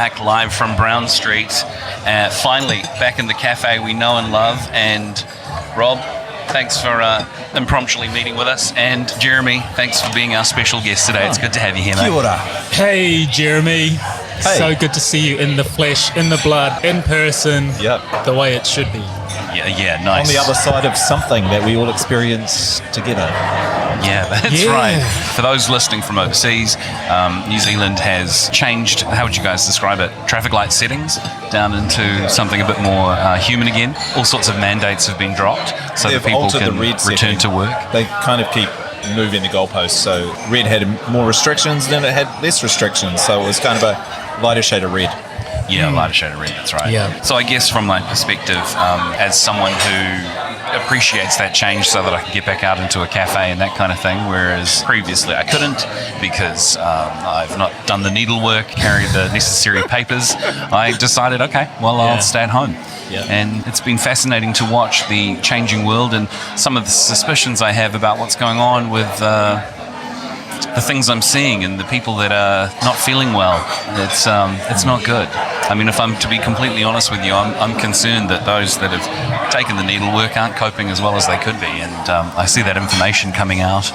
back live from Brown Street. Finally, back in the cafe we know and love. And Rob, thanks for impromptu meeting with us. And Jeremy, thanks for being our special guest today. It's good to have you here, mate. Kia ora. Hey, Jeremy. Hey. So good to see you in the flesh, in the blood, in person, Yep. the way it should be. Yeah, nice. On the other side of something that we all experience together. Yeah, that's Yeah. right. For those listening from overseas, New Zealand has changed, how would you guys describe it, traffic light settings down into something a bit more human again. All sorts of mandates have been dropped so They've that people altered can the red return setting. to work. They kind of keep moving the goalposts. So red had more restrictions, then it had less restrictions. So it was kind of a lighter shade of red. Yeah, lighter shade of red, that's right. Yeah. So I guess from my perspective, as someone who appreciates that change so that I can get back out into a cafe and that kind of thing, whereas previously I couldn't because I've not done the needlework, carried the necessary papers, I decided, okay, well, I'll stay at home. Yeah. And it's been fascinating to watch the changing world and some of the suspicions I have about what's going on with the things I'm seeing and the people that are not feeling well. It's not good. I mean, if I'm to be completely honest with you, I'm concerned that those that have taken the needlework aren't coping as well as they could be. And I see that information coming out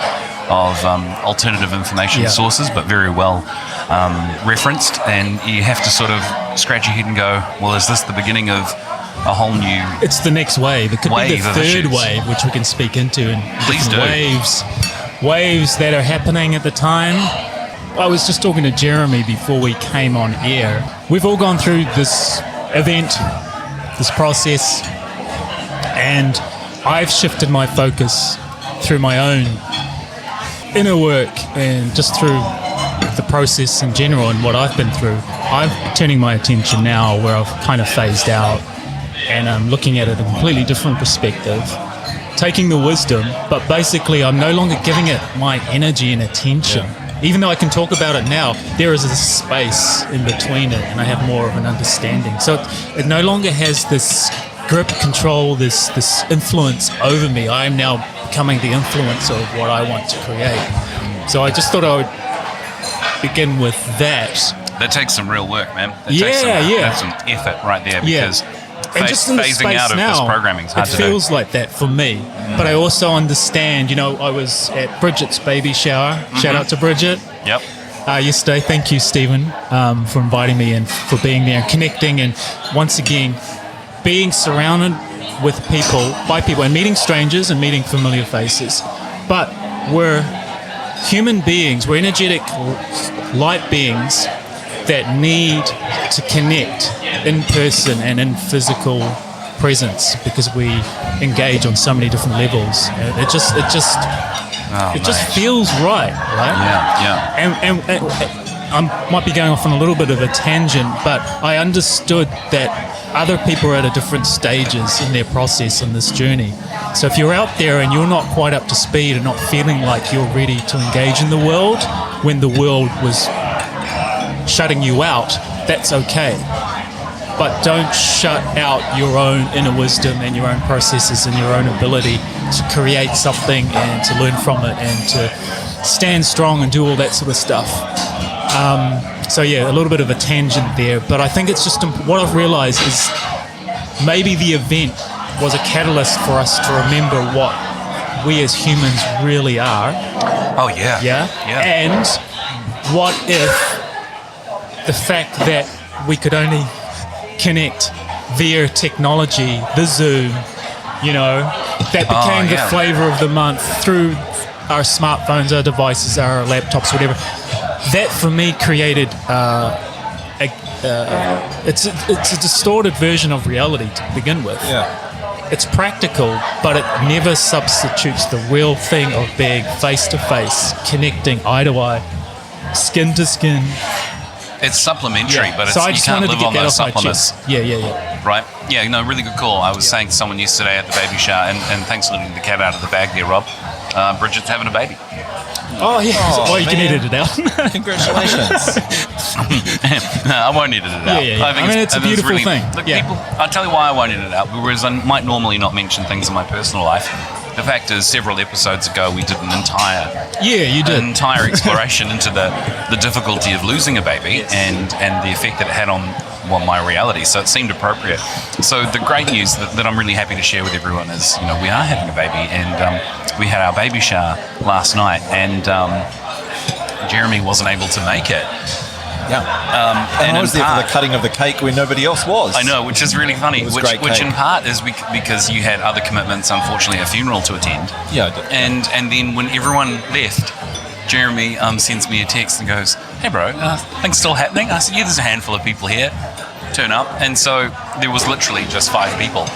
of alternative information sources, but very well referenced. And you have to sort of scratch your head and go, well, is this the beginning of a whole new... It's the next wave. It could be Wave the of third issues. wave, which we can speak into. And Please different do. Waves that are happening at the time. I was just talking to Jeremy before we came on air. We've all gone through this event, this process, and I've shifted my focus through my own inner work and just through the process in general and what I've been through. I'm turning my attention now where I've kind of phased out and I'm looking at it in a completely different perspective, taking the wisdom, but basically I'm no longer giving it my energy and attention. Even though I can talk about it now, there is a space in between it and I have more of an understanding. So it no longer has this grip, control, this influence over me. I am now becoming the influencer of what I want to create. So I just thought I would begin with that. That takes some real work, man. That Yeah, takes yeah. That's some effort right there Yeah. because And just in the phasing space out of now, this programming is hard it to do. feels like that for me. But I also understand, I was at Bridget's baby shower. Shout out to Bridget. Yep. Yesterday. Thank you, Stephen, for inviting me and for being there and connecting. And once again, being surrounded with by people and meeting strangers and meeting familiar faces. But we're human beings, we're energetic light beings that need to connect in person and in physical presence because we engage on so many different levels. It just feels right? Yeah. And I might be going off on a little bit of a tangent, but I understood that other people are at different stages in their process in this journey. So if you're out there and you're not quite up to speed and not feeling like you're ready to engage in the world when the world was shutting you out, that's okay. But don't shut out your own inner wisdom and your own processes and your own ability to create something and to learn from it and to stand strong and do all that sort of stuff. So yeah, a little bit of a tangent there, but I think it's just what I've realized is maybe the event was a catalyst for us to remember what we as humans really are. Oh, yeah. Yeah? And what if the fact that we could only connect via technology, the Zoom, that became the flavor of the month through our smartphones, our devices, our laptops, whatever. That for me created it's a distorted version of reality to begin with. Yeah. It's practical, but it never substitutes the real thing of being face to face, connecting eye to eye, skin to skin. It's supplementary, but So I you just can't wanted live to get on that those off my supplements. chest. Yeah. Right? Yeah, no, really good call. I was saying to someone yesterday at the baby shower, and thanks for letting the cat out of the bag there, Rob. Bridget's having a baby. Oh, yeah. Well, you can man. edit it out. Congratulations. No, I won't edit it out. Yeah. I It's a beautiful thing. Look, Yeah. people, I'll tell you why I won't edit it out. Whereas I might normally not mention things in my personal life. the fact is, several episodes ago, we did an entire exploration into the difficulty of losing a baby and the effect that it had on my reality. So it seemed appropriate. So the great news that I'm really happy to share with everyone is, we are having a baby, and we had our baby shower last night, and Jeremy wasn't able to make it. Yeah. And I was there for the cutting of the cake when nobody else was. I know, which is really funny. It was which great in cake. part is because you had other commitments, unfortunately, a funeral to attend. Yeah, I did. And then when everyone left, Jeremy sends me a text and goes, "Hey, bro, things still happening?" I said, "Yeah, there's a handful of people here. Turn up." And so there was literally just 5 people.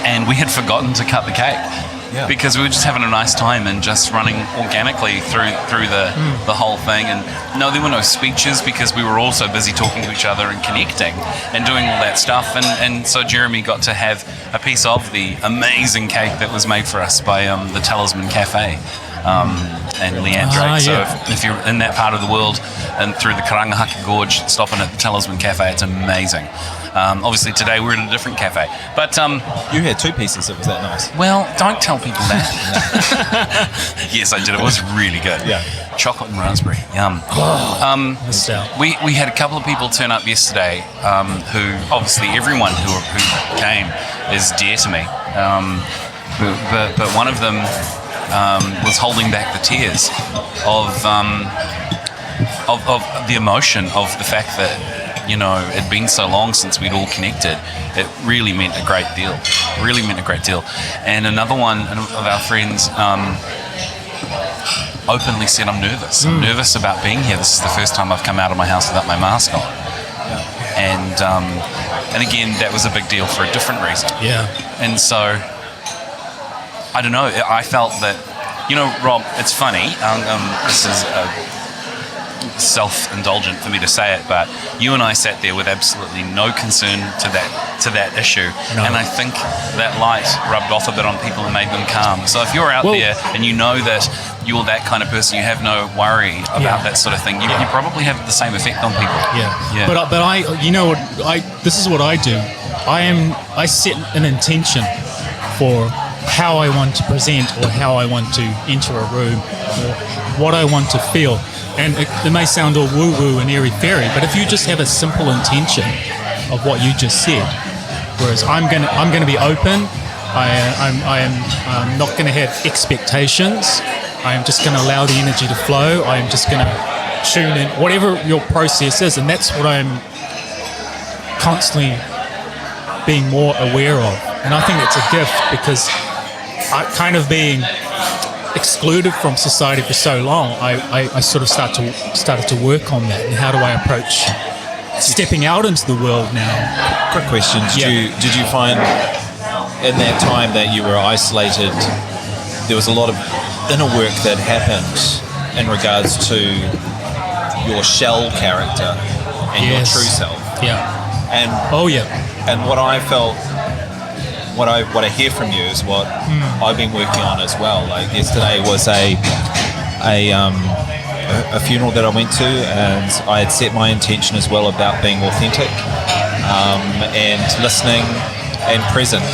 And we had forgotten to cut the cake. Yeah. Because we were just having a nice time and just running organically through the whole thing. And no, there were no speeches because we were all so busy talking to each other and connecting and doing all that stuff. And so Jeremy got to have a piece of the amazing cake that was made for us by the Talisman Cafe and Leanne Drake. So if you're in that part of the world and through the Karangahaka Gorge, stopping at the Talisman Cafe, it's amazing. Obviously today we're at a different cafe, but You had 2 pieces. It was that nice. well, don't tell people that. Yes, I did. It was really good. Yeah. Chocolate and raspberry. Yum. Missed out. We had a couple of people turn up yesterday who, obviously everyone who came is dear to me. But one of them was holding back the tears of the emotion of the fact that, it'd been so long since we'd all connected. It really meant a great deal. And another one of our friends openly said, "I'm nervous. I'm nervous about being here. This is the first time I've come out of my house without my mask on." And again, that was a big deal for a different reason. Yeah. And so, I don't know, I felt that, Rob, it's funny, this is self-indulgent for me to say it, but you and I sat there with absolutely no concern to that issue, No. and I think that light rubbed off a bit on people and made them calm. So if you're out there and you know that you're that kind of person, you have no worry about that sort of thing, you probably have the same effect on people. Yeah. But I, this is what I do. I set an intention for how I want to present or how I want to enter a room or what I want to feel. And it may sound all woo-woo and airy-fairy, but if you just have a simple intention of what you just said, whereas I'm going to be open, I am not going to have expectations, I am just going to allow the energy to flow, I am just going to tune in, whatever your process is, and that's what I'm constantly being more aware of. And I think it's a gift because I kind of being excluded from society for so long, I sort of started to work on that and how do I approach stepping out into the world now. Quick question: Did you find in that time that you were isolated, there was a lot of inner work that happened in regards to your shell character and your true self? Yeah. And and what I felt. What I hear from you is what I've been working on as well. Like yesterday was a funeral that I went to, and I had set my intention as well about being authentic and listening and present,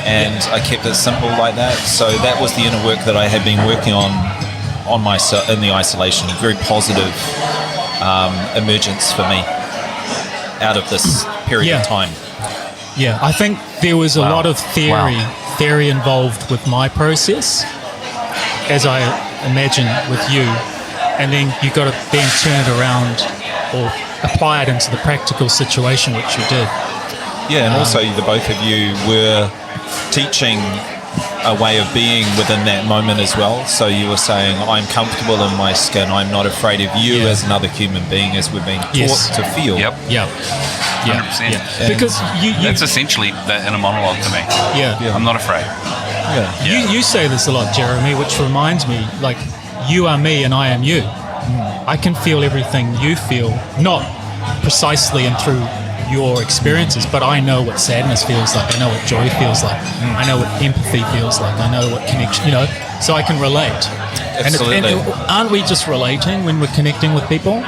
and I kept it simple like that. So that was the inner work that I had been working on myself in the isolation. A very positive emergence for me out of this period of time. Yeah, I think there was a lot of theory involved with my process, as I imagine with you, and then you got to then turn it around or apply it into the practical situation, which you did. Yeah, and also the both of you were teaching a way of being within that moment as well. So you were saying, I'm comfortable in my skin, I'm not afraid of you as another human being, as we've been taught to feel. Yep. Yeah. 100%. Yeah. Because you that's essentially the inner monologue to me. I'm not afraid. You say this a lot, Jeremy, which reminds me, like, you are me and I am you. I can feel everything you feel, not precisely and through your experiences, but I know what sadness feels like, I know what joy feels like, I know what empathy feels like, I know what connection, so I can relate. Absolutely. And aren't we just relating when we're connecting with people?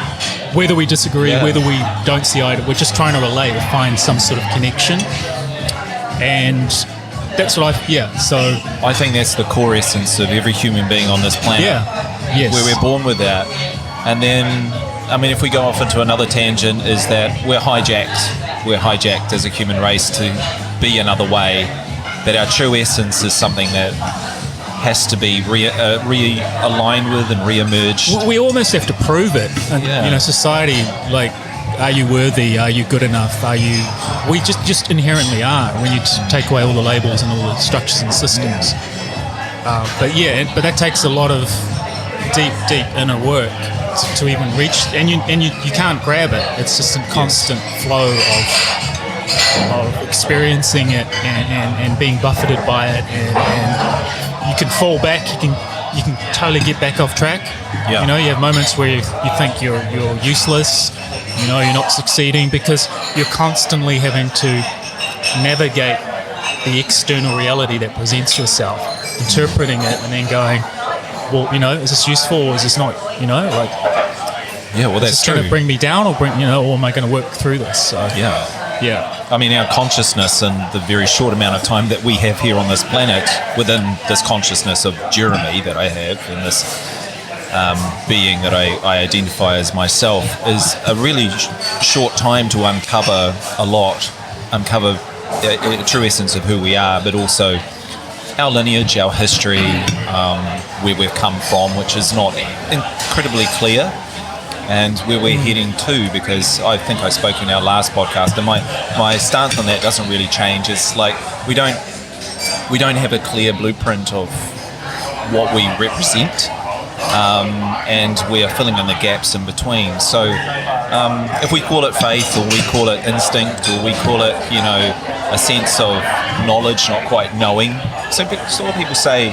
Whether we disagree, whether we don't see eye to, we're just trying to relate or find some sort of connection. And that's what so I think that's the core essence of every human being on this planet. yes. Where we're born with that. And then, I mean, if we go off into another tangent, is that we're hijacked as a human race to be another way, that our true essence is something that has to be realigned with and re-emerged. We almost have to prove it. And, Yeah. you know, society, like, are you worthy? Are you good enough? We just inherently are when you take away all the labels and all the structures and systems. But that takes a lot of deep inner work to even reach, and you can't grab it. It's just a constant flow of experiencing it and being buffeted by it, and you can fall back. You can totally get back off track. Yeah. You know, you have moments where you think you're useless. You know, you're not succeeding because you're constantly having to navigate the external reality that presents yourself, interpreting it, and then going, well, you know, is this useful or is this not? You know, like, Yeah, well, is that's this true. going to bring me down or or am I going to work through this? So Yeah. I mean, our consciousness and the very short amount of time that we have here on this planet, within this consciousness of Jeremy that I have, and this being that I identify as myself, is a really short time to uncover a true essence of who we are, but also our lineage, our history, where we've come from, which is not incredibly clear, and where we're heading to, because I think I spoke in our last podcast, and my stance on that doesn't really change. It's like we don't have a clear blueprint of what we represent, and we are filling in the gaps in between. So if we call it faith, or we call it instinct, or we call it, you know, a sense of knowledge, not quite knowing. So people say,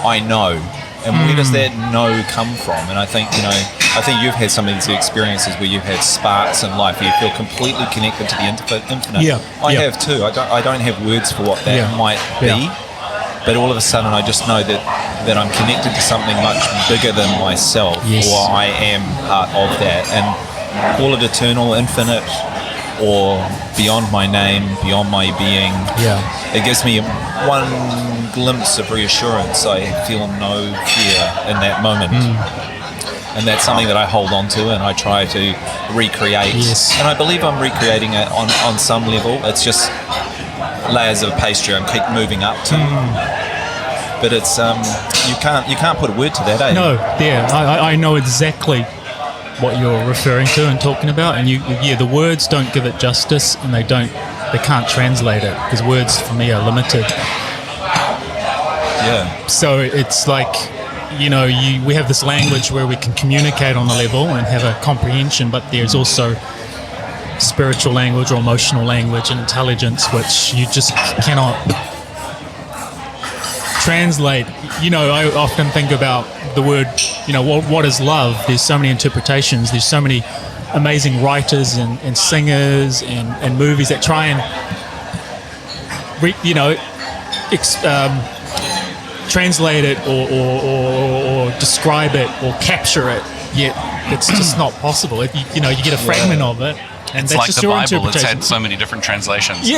I know. And where does that know come from? And I think you've had some of these experiences where you've had sparks in life where you feel completely connected to the infinite. Yeah. I have too. I don't have words for what that might be. But all of a sudden I just know that I'm connected to something much bigger than myself, Yes. or I am part of that. And call it eternal, infinite, or beyond my name, beyond my being. Yeah. It gives me one glimpse of reassurance. I feel no fear in that moment. And that's something that I hold on to and I try to recreate. Yes. And I believe I'm recreating it on some level. It's just layers of pastry I keep moving up to. But it's you can't put a word to that, eh? No, I know exactly what you're referring to and talking about, and the words don't give it justice, and they can't translate it because words for me are limited. Yeah. So it's like, you know, we have this language where we can communicate on a level and have a comprehension, but there's also spiritual language or emotional language and intelligence which you just cannot translate. You know, I often think about the word, you know, what is love? There's so many interpretations, there's so many amazing writers and singers and movies that try and translate it or describe it or capture it, yet it's just not possible. If you get a fragment of it, and It's that's like just the your Bible. It's interpretation. had so many different translations.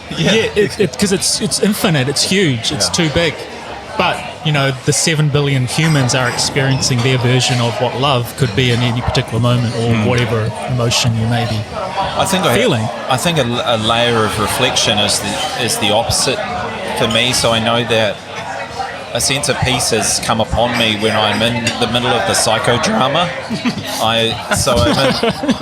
Because it's infinite, it's huge, it's too big. But, you know, the 7 billion humans are experiencing their version of what love could be in any particular moment or whatever emotion you may be feeling. I think a layer of reflection is the opposite for me. So I know that a sense of peace has come upon me when I'm in the middle of the psychodrama. I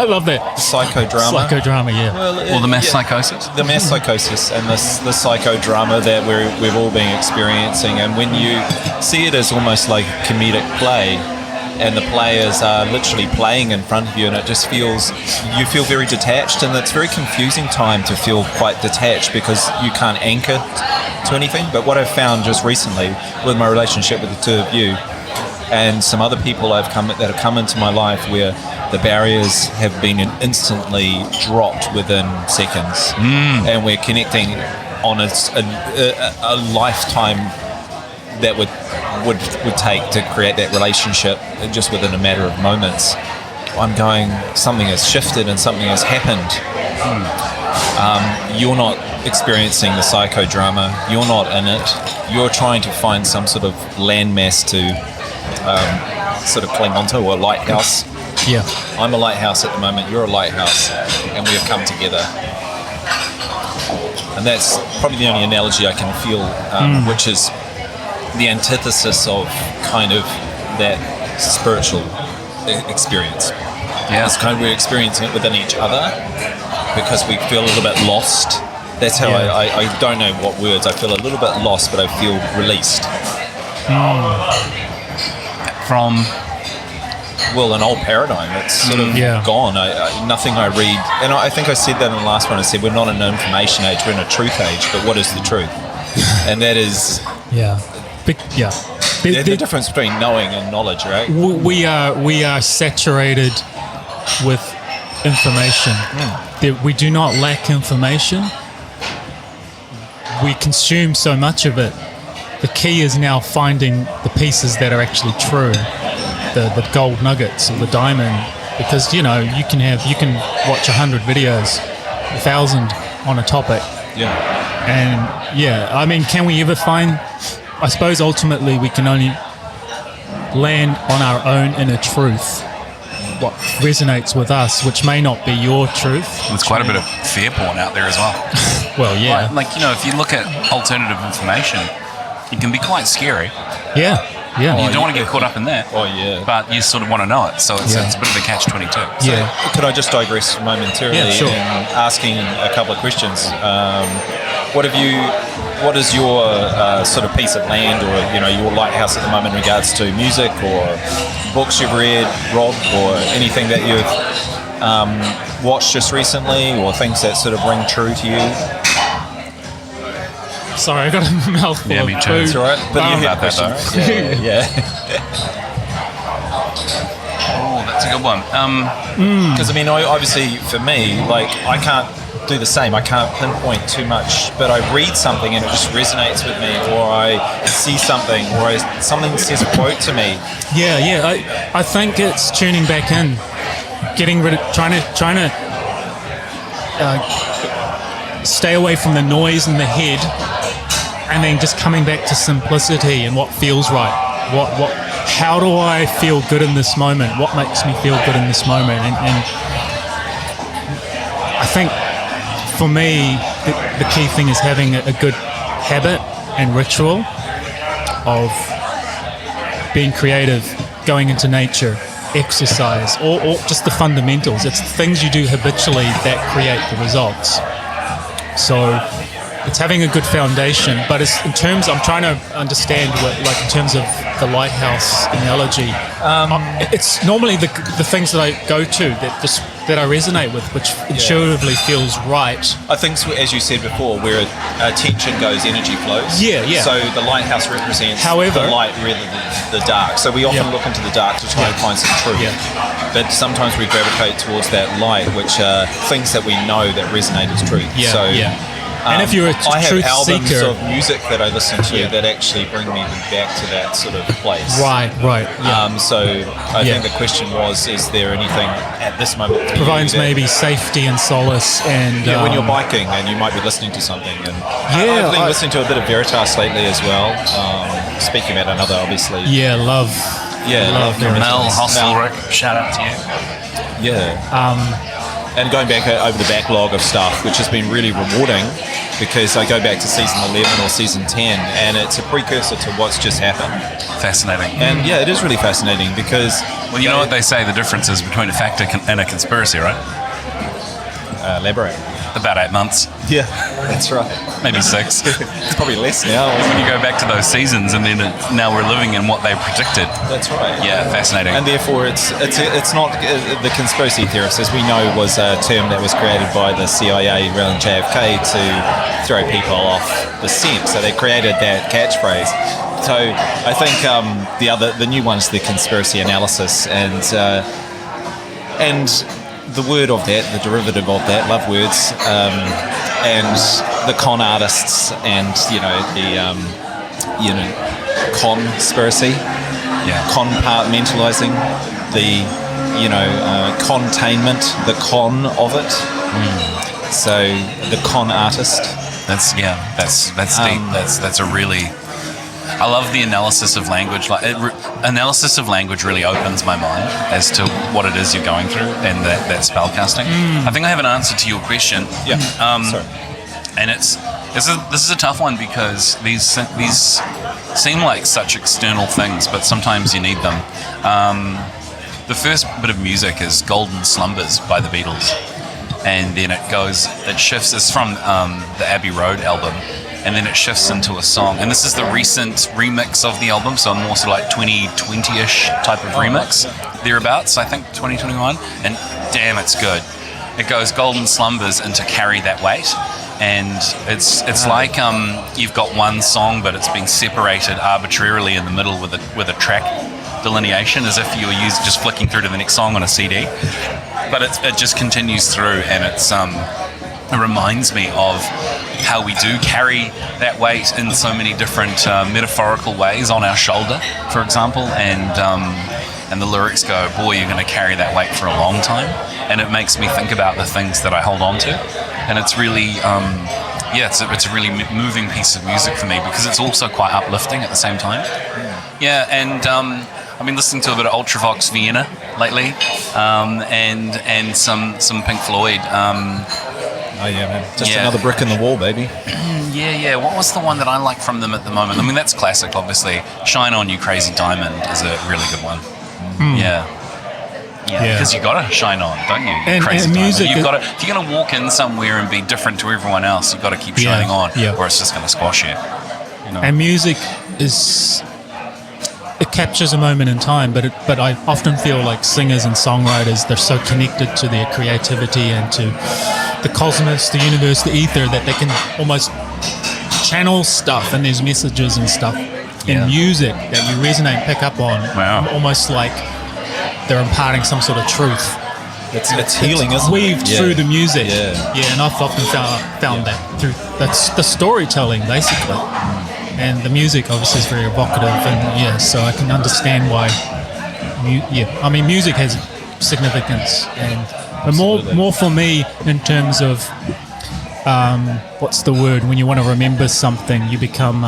love that. Psychodrama. Psychodrama, yeah. Or the mass psychosis. The mass psychosis and the psychodrama that we've all been experiencing. And when you see it as almost like a comedic play, and the players are literally playing in front of you, and you feel very detached, and it's a very confusing time to feel quite detached because you can't anchor to anything. But what I've found just recently with my relationship with the two of you and some other people that have come into my life, where the barriers have been instantly dropped within seconds, and we're connecting on a lifetime that would take to create that relationship just within a matter of moments. I'm going, something has shifted and something has happened. You're not experiencing the psychodrama. You're not in it. You're trying to find some sort of landmass to sort of cling onto, or a lighthouse. Yeah. I'm a lighthouse at the moment. You're a lighthouse, and we have come together. And that's probably the only analogy I can feel, which is the antithesis of kind of that spiritual experience. Yeah. It's kind of we're experiencing it within each other because we feel a little bit lost. That's how I don't know what words. I feel a little bit lost, but I feel released. From Well, an old paradigm. It's sort of gone. Nothing I read, and I think I said that in the last one. I said we're not in an information age, we're in a truth age. But what is the truth? And that is the difference between knowing and knowledge, right? We are saturated with information. We do not lack information. We consume so much of it. The key is now finding the pieces that are actually true, the gold nuggets or the diamond. Because you can watch 100 videos, 1,000 on a topic. And can we ever find? I suppose ultimately we can only land on our own inner truth, what resonates with us, which may not be your truth. There's quite a bit of fear porn out there as well. Well, yeah. Like, if you look at alternative information, it can be quite scary. Yeah. You don't want to get caught up in that. Oh, yeah. But you sort of want to know it. So it's a bit of a catch-22. Yeah. Could I just digress momentarily in asking a couple of questions? What is your sort of piece of land, or your lighthouse at the moment in regards to music or books you've read, Rob, or anything that you've watched just recently, or things that sort of ring true to you? Sorry, I got a mouthful of me too. food. It's all right. But you had about that, questions. Yeah. Oh, that's a good one. Because obviously for me, like I can't do the same. I can't pinpoint too much, but I read something and it just resonates with me, or I see something, or something says a quote to me. I think it's tuning back in, getting rid of, trying to stay away from the noise in the head, and then just coming back to simplicity and what feels right. How do I feel good in this moment? What makes me feel good in this moment? And I think for me, the key thing is having a good habit and ritual of being creative, going into nature, exercise, or just the fundamentals. It's the things you do habitually that create the results. So it's having a good foundation, but it's in terms, I'm trying to understand in terms of the lighthouse analogy, it's normally the things that I go to that I resonate with, which intuitively feels right. I think, as you said before, where attention goes, energy flows. Yeah. So the lighthouse represents the light rather than the dark. So we often look into the dark to try and find some truth. But sometimes we gravitate towards that light, which are things that we know that resonate as truth. And if you're a I have truth albums seeker, of music that I listen to that actually bring me back to that sort of place. Right. So I think the question was, is there anything at this moment for Provides you that, maybe safety and solace, and when you're biking and you might be listening to something. And I've been listening to a bit of Veritas lately as well. Speaking about another, obviously. Love Veritas. Mel Hostelrick, shout out to you. And going back over the backlog of stuff, which has been really rewarding, because I go back to season 11 or season 10, and it's a precursor to what's just happened. Fascinating. And it is really fascinating because... Well, you know what they say, the difference is between a fact and a conspiracy, right? Elaborate. About 8 months. Yeah, that's right. Maybe 6. It's probably less now. When you go back to those seasons, and then now we're living in what they predicted. That's right. Yeah, fascinating. And therefore, it's not the conspiracy theorists, as we know, was a term that was created by the CIA around JFK to throw people off the scent. So they created that catchphrase. So I think the new one's the conspiracy analysis, and the word of that, the derivative of that, love words, and the con artists, and the conspiracy, compartmentalizing, the containment, the con of it. So the con artist. That's deep. That's a really. I love the analysis of language. Analysis of language really opens my mind as to what it is you're going through and that spellcasting. I think I have an answer to your question. Yeah. Sorry. And this is a tough one because these seem like such external things, but sometimes you need them. The first bit of music is "Golden Slumbers" by the Beatles, and then it shifts. It's from the Abbey Road album, and then it shifts into a song. And this is the recent remix of the album, so more sort of like 2020-ish type of remix, thereabouts. I think 2021, and damn, it's good. It goes "Golden Slumbers" into "Carry That Weight." And it's like you've got one song, but it's been separated arbitrarily in the middle with a track delineation, as if you were just flicking through to the next song on a CD. But it just continues through, and it reminds me of how we do carry that weight in so many different metaphorical ways on our shoulder, for example, and the lyrics go, boy, you're going to carry that weight for a long time. And it makes me think about the things that I hold on to. And it's really, it's a really moving piece of music for me because it's also quite uplifting at the same time. Yeah, and I've been listening to a bit of Ultravox Vienna lately, and some Pink Floyd. Oh yeah, man. Just another brick in the wall, baby. Yeah. What was the one that I like from them at the moment? I mean, that's classic, obviously. Shine On You Crazy Diamond is a really good one. Yeah, because you gotta shine on, don't you? And music. You've got to. If you're gonna walk in somewhere and be different to everyone else, you've got to keep shining on, or it's just gonna squash you. And music it captures a moment in time, but I often feel like singers and songwriters, they're so connected to their creativity and to the cosmos, the universe, the ether, that they can almost channel stuff, and there's messages and stuff in music that you resonate and pick up on. Wow. Almost like they're imparting some sort of truth. It's healing, isn't it? Weaved through the music. Yeah. And I've often found that through the storytelling, basically. And the music obviously is very evocative, and so I can understand why. Music has significance, and more for me in terms of what's the word when you want to remember something, you become.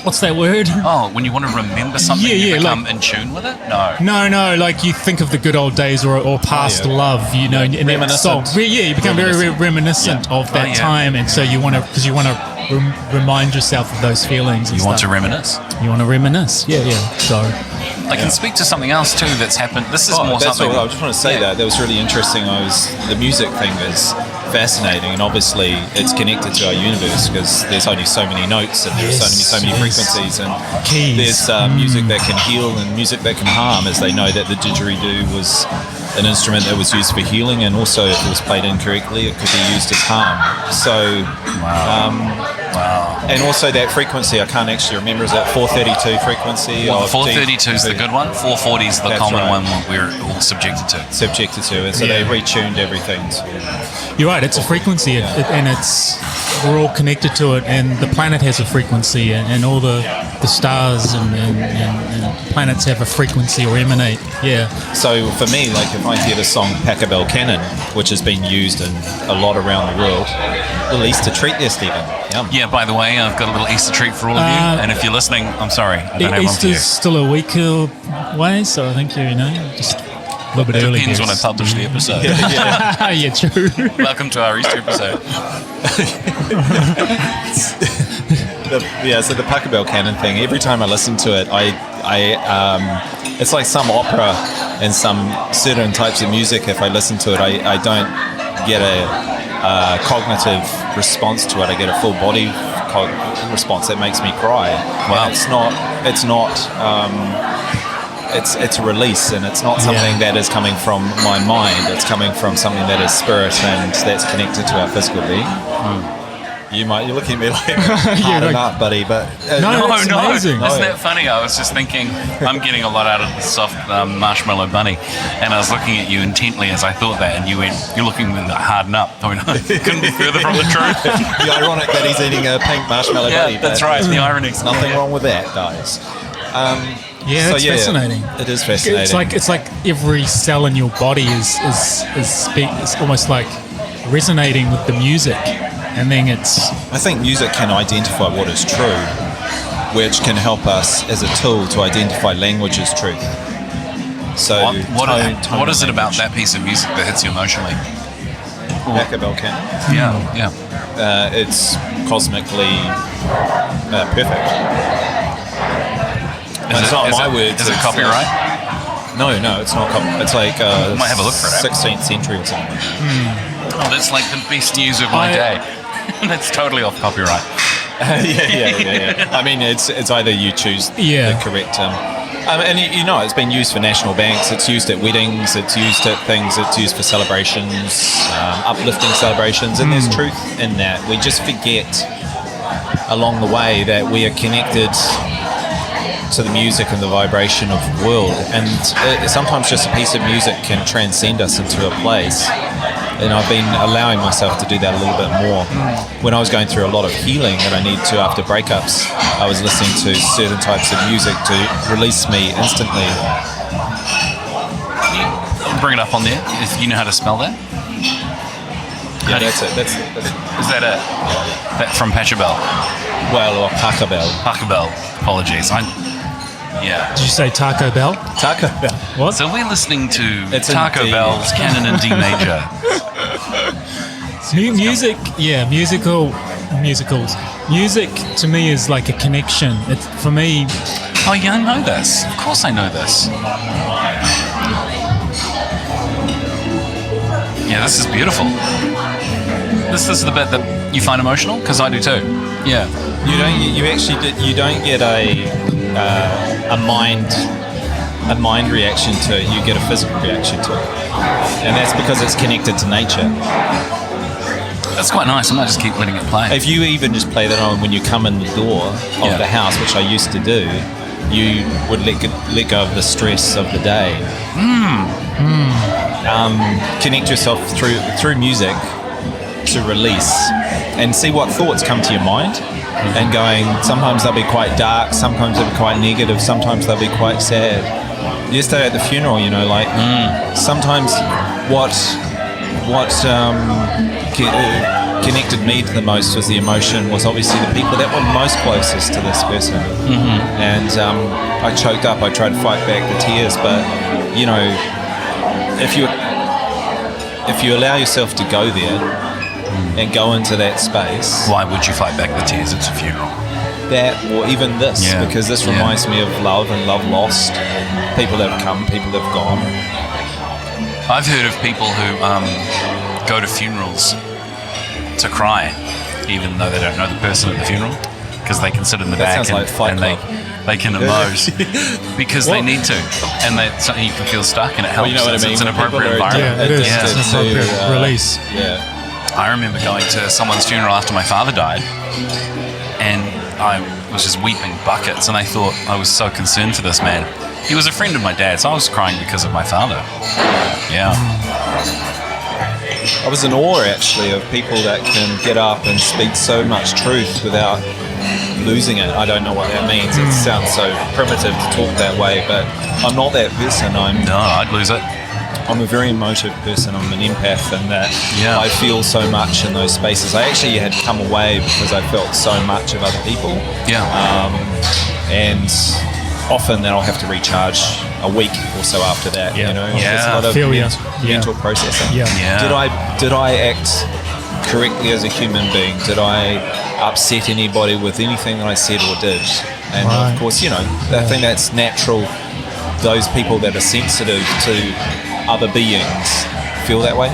What's that word? Oh, when you want to remember something, you become in tune with it? No, like you think of the good old days or past love, and reminiscent. You become very reminiscent of that time, and so you want to remind yourself of those feelings. You want to reminisce? You want to reminisce, So I can speak to something else too that's happened. This is more something. I just want to say that was really interesting. The music thing is fascinating, and obviously it's connected to our universe because there's only so many notes and there's so many frequencies, and keys. There's music that can heal and music that can harm, as they know that the didgeridoo was an instrument that was used for healing, and also if it was played incorrectly it could be used as harm. So Wow. And also that frequency, I can't actually remember, is that 432 frequency? Well, 432 is the good one. 440 is the common one we're all subjected to. And so they retuned everything. You're right, it's a frequency, and we're all connected to it, and the planet has a frequency, and all the stars and planets have a frequency or emanate. So for me, like if I hear the song Pachelbel Canon, which has been used in a lot around the world, a little Easter treat there, Stephen. Yum. Yeah, by the way, I've got a little Easter treat for all of you, and if you're listening, I'm sorry, I don't have one for you. Easter's still a week away, so I think just a little bit early. Depends when I publish the episode. Yeah, true. Welcome to our Easter episode. So the Pachelbel Canon thing, every time I listen to it, it's like some opera and some certain types of music. If I listen to it, I don't get a cognitive response to it. I get a full body response that makes me cry. Wow. It's a release, and it's not something that is coming from my mind. It's coming from something that is spirit and that's connected to our physical being. You're looking at me like harden up, buddy, but no, amazing. Isn't that funny? I was just thinking, I'm getting a lot out of the soft marshmallow bunny, and I was looking at you intently as I thought that, and you're looking at me harden up. I mean, couldn't be further from the truth. The ironic that he's eating a pink marshmallow bunny. That's right. The irony. There's nothing wrong with that, guys. It's fascinating. It is fascinating. It's like every cell in your body is almost like resonating with the music, and then it's I think music can identify what is true, which can help us as a tool to identify language as truth. So what is it about that piece of music that hits you emotionally? Acapella canon? Yeah. It's cosmically perfect. It's not my words. Is it copyright? No, it's not copyright. It's like might have a look for it. 16th century or something. Oh, that's like the best news of my day. That's totally off copyright. Yeah. I mean, it's either you choose the correct. And it's been used for national banks. It's used at weddings. It's used at things. It's used for celebrations, uplifting celebrations. And there's truth in that. We just forget along the way that we are connected to the music and the vibration of the world. And sometimes just a piece of music can transcend us into a place. And I've been allowing myself to do that a little bit more. When I was going through a lot of healing that I need to after breakups, I was listening to certain types of music to release me instantly. Can you bring it up on there if you know how to spell that? Yeah, that's it. That's Is that it? That from Pachelbel? Well, or Pachelbel. Pachelbel. Apologies. Yeah. Did you say Taco Bell? Taco Bell. What? So we're listening to It's in Taco D. Bell's Canon in D major. Musicals. Music to me is like a connection. It's for me. Oh yeah, I know this. Of course I know this. Yeah, this is beautiful. This is the bit that you find emotional? Because I do too. Yeah. You don't get a mind reaction to it. You get a physical reaction to it, and that's because it's connected to nature. That's quite nice. I might just keep letting it play. If you even just play that on when you come in the door of the house, which I used to do, you would let go of the stress of the day. Connect yourself through music to release and see what thoughts come to your mind. And going, sometimes they'll be quite dark, sometimes they'll be quite negative, sometimes they'll be quite sad. Yesterday at the funeral, sometimes what connected me to the most was the emotion, was obviously the people that were most closest to this person. And I choked up, I tried to fight back the tears, but if you allow yourself to go there and go into that space. Why would you fight back the tears? It's a funeral. That, or even this, because this reminds me of love and love lost. People that have come, people that have gone. I've heard of people who go to funerals to cry, even though they don't know the person at the funeral, because they can sit in the back sounds like Fight and Club. they can emote because they need to, and you can feel stuck, and it helps. Well, you know what I mean? It's an When appropriate people are environment. Yeah, it is. addicted It's an appropriate to, release. Yeah. I remember going to someone's funeral after my father died, and I was just weeping buckets, and I thought I was so concerned for this man. He was a friend of my dad, so I was crying because of my father. Yeah. I was in awe, actually, of people that can get up and speak so much truth without losing it. I don't know what that means. It sounds so primitive to talk that way, but I'm not that person. No, I'd lose it. I'm a very emotive person. I'm an empath, and that I feel so much in those spaces. I actually had come away because I felt so much of other people. Yeah. And often then I'll have to recharge a week or so after that. Yeah. There's a lot of mental processing. Yeah. Did I act correctly as a human being? Did I upset anybody with anything that I said or did? And of course, I think that's natural. Those people that are sensitive to other beings feel that way.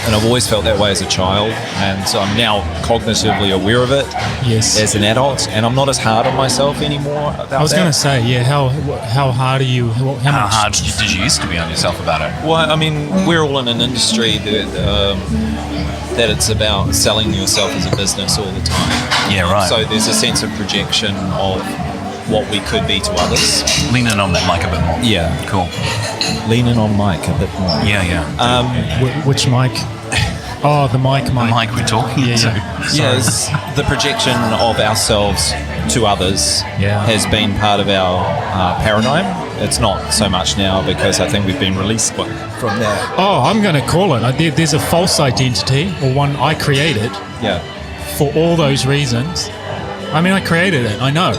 And I've always felt that way as a child, and so I'm now cognitively aware of it as an adult, and I'm not as hard on myself anymore about I was going to say, how hard are you? How hard did you used to be on yourself about it? Well, I mean, we're all in an industry that it's about selling yourself as a business all the time. Yeah, right. So there's a sense of projection of what we could be to others. Lean in on that mic a bit more. Yeah. Cool. Leaning on mic a bit more. Yeah. Which mic? Oh, the mic. The mic we're talking to. Yes, the projection of ourselves to others has been part of our paradigm It's not so much now because I think we've been released from that. Oh, I'm going to call it. There's a false identity, or one I created Yeah. for all those reasons. I mean, I created it, I know,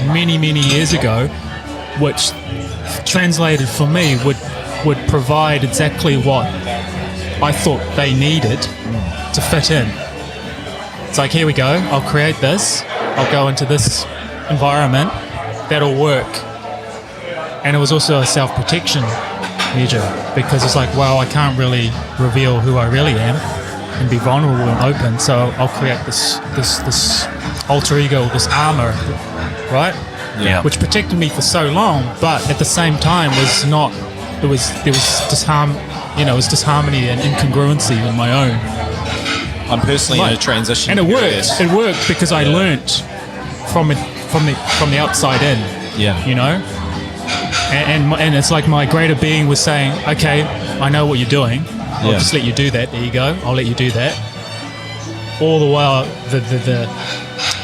many, many years ago, which translated for me would provide exactly what I thought they needed to fit in. It's like, here we go, I'll create this, I'll go into this environment, that'll work. And it was also a self-protection measure, because it's like, well, I can't really reveal who I really am and be vulnerable and open, so I'll create this alter ego, this armor, right? Yeah. Which protected me for so long, but at the same time there was disharmony and incongruency in my own. I'm personally in a transition. And it period. worked. It worked because I learnt from the outside in. Yeah. You know? And it's like my greater being was saying, okay, I know what you're doing. I'll just let you do that. There you go. I'll let you do that. All the while,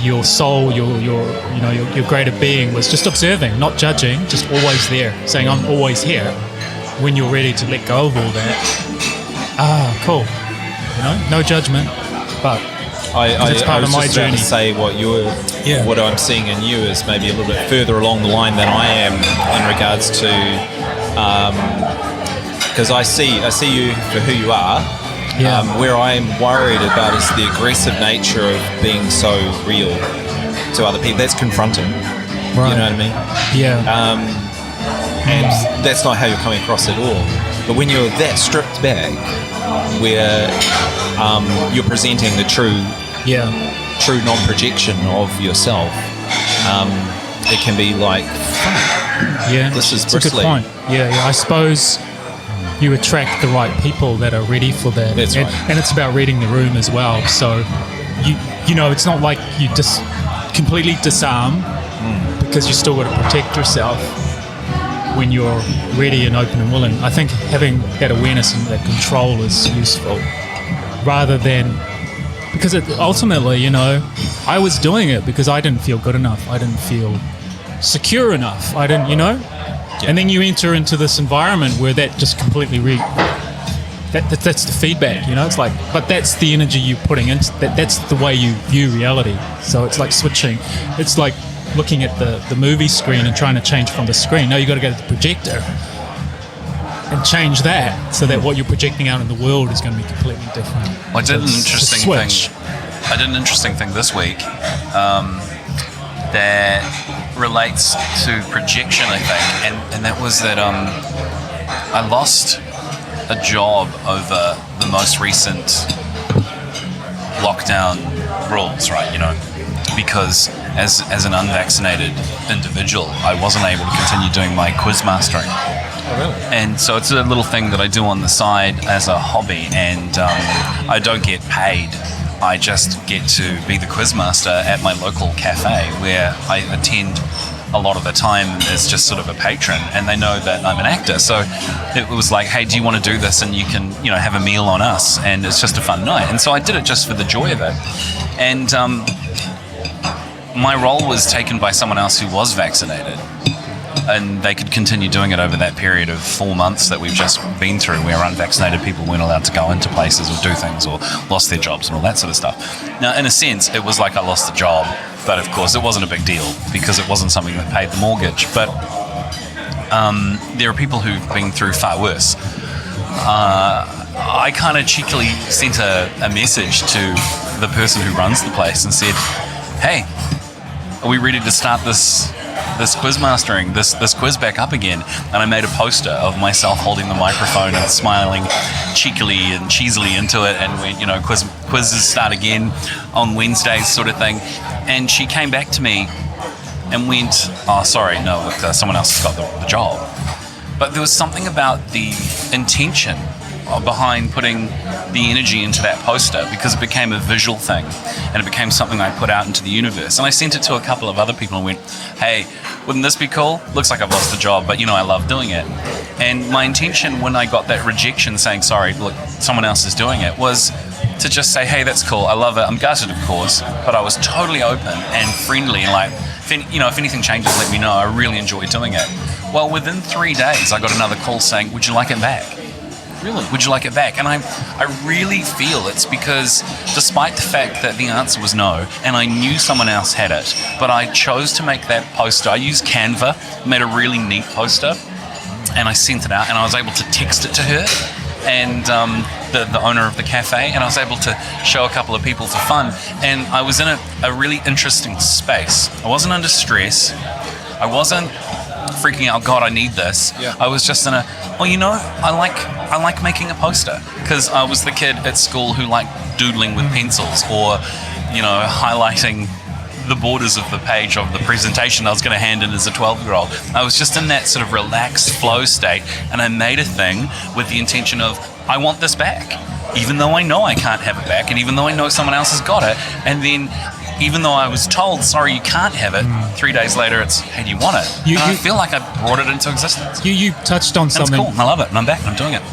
your soul, your greater being was just observing, not judging, just always there, saying, I'm always here. When you're ready to let go of all that, cool. You know, no judgment, but it's part I was of my just about journey. to say what I'm seeing in you is maybe a little bit further along the line than I am in regards to, because I see you for who you are. Yeah. Where I'm worried about is the aggressive nature of being so real to other people. That's confronting. Right. You know what I mean? Yeah. And that's not how you're coming across at all. But when you're that stripped back, where you're presenting the true non-projection of yourself, it can be like, fuck, Yeah, this is it's a good bristly. point. Yeah, I suppose you attract the right people that are ready for that. That's right. And it's about reading the room as well. So you know, it's not like you just completely disarm because you still got to protect yourself when you're ready and open and willing. I think having that awareness and that control is useful, rather than because ultimately, you know, I was doing it because I didn't feel good enough. I didn't feel secure enough. I didn't, you know. Yeah. And then you enter into this environment where that just completely that's the feedback, you know. It's like, but that's the energy you're putting into that. That's the way you view reality. So it's like switching. It's like looking at the movie screen and trying to change from the screen. No, you got to go to the projector and change that so that what you're projecting out in the world is going to be completely different. Well, I did an interesting thing. Switch. I did an interesting thing this week that relates to projection, I think, and that was that I lost a job over the most recent lockdown rules, right? You know, because as an unvaccinated individual, I wasn't able to continue doing my quiz mastering. Oh, really? And so it's a little thing that I do on the side as a hobby, and I don't get paid. I just get to be the quizmaster at my local cafe where I attend a lot of the time as just sort of a patron, and they know that I'm an actor. So it was like, hey, do you want to do this? And you can, you know, have a meal on us, and it's just a fun night. And so I did it just for the joy of it. And my role was taken by someone else who was vaccinated, and they could continue doing it over that period of 4 months that we've just been through, where unvaccinated people weren't allowed to go into places or do things or lost their jobs and all that sort of stuff. Now, in a sense, it was like I lost the job, but of course it wasn't a big deal because it wasn't something that paid the mortgage. But there are people who've been through far worse. I kind of cheekily sent a message to the person who runs the place and said, hey, are we ready to start this quiz mastering, this quiz back up again? And I made a poster of myself holding the microphone and smiling cheekily and cheesily into it, and went, you know, quizzes start again on Wednesdays, sort of thing. And she came back to me and went, oh, sorry, no, look, someone else has got the job. But there was something about the intention behind putting the energy into that poster, because it became a visual thing and it became something I put out into the universe. And I sent it to a couple of other people and went, hey, wouldn't this be cool? Looks like I've lost the job, but you know, I love doing it. And my intention when I got that rejection saying, sorry, look, someone else is doing it, was to just say, hey, that's cool, I love it, I'm gutted of course, but I was totally open and friendly and like, if anything changes, let me know, I really enjoy doing it. Well, within 3 days, I got another call saying, "Would you like it back?" Really? Would you like it back? And I really feel it's because despite the fact that the answer was no, and I knew someone else had it, but I chose to make that poster. I used Canva, made a really neat poster, and I sent it out, and I was able to text it to her and the owner of the cafe, and I was able to show a couple of people for fun. And I was in a really interesting space. I wasn't under stress. I wasn't freaking out, God, I need this. Yeah. I was just in I like making a poster, because I was the kid at school who liked doodling with pencils, or highlighting the borders of the page of the presentation I was going to hand in as a 12-year-old. I was just in that sort of relaxed flow state, and I made a thing with the intention of, I want this back, even though I know I can't have it back, and even though I know someone else has got it. And then even though I was told, sorry, you can't have it, 3 days later it's, hey, do you want it? I feel like I brought it into existence. You touched on something. It's cool. I love it, and I'm back, and I'm doing it.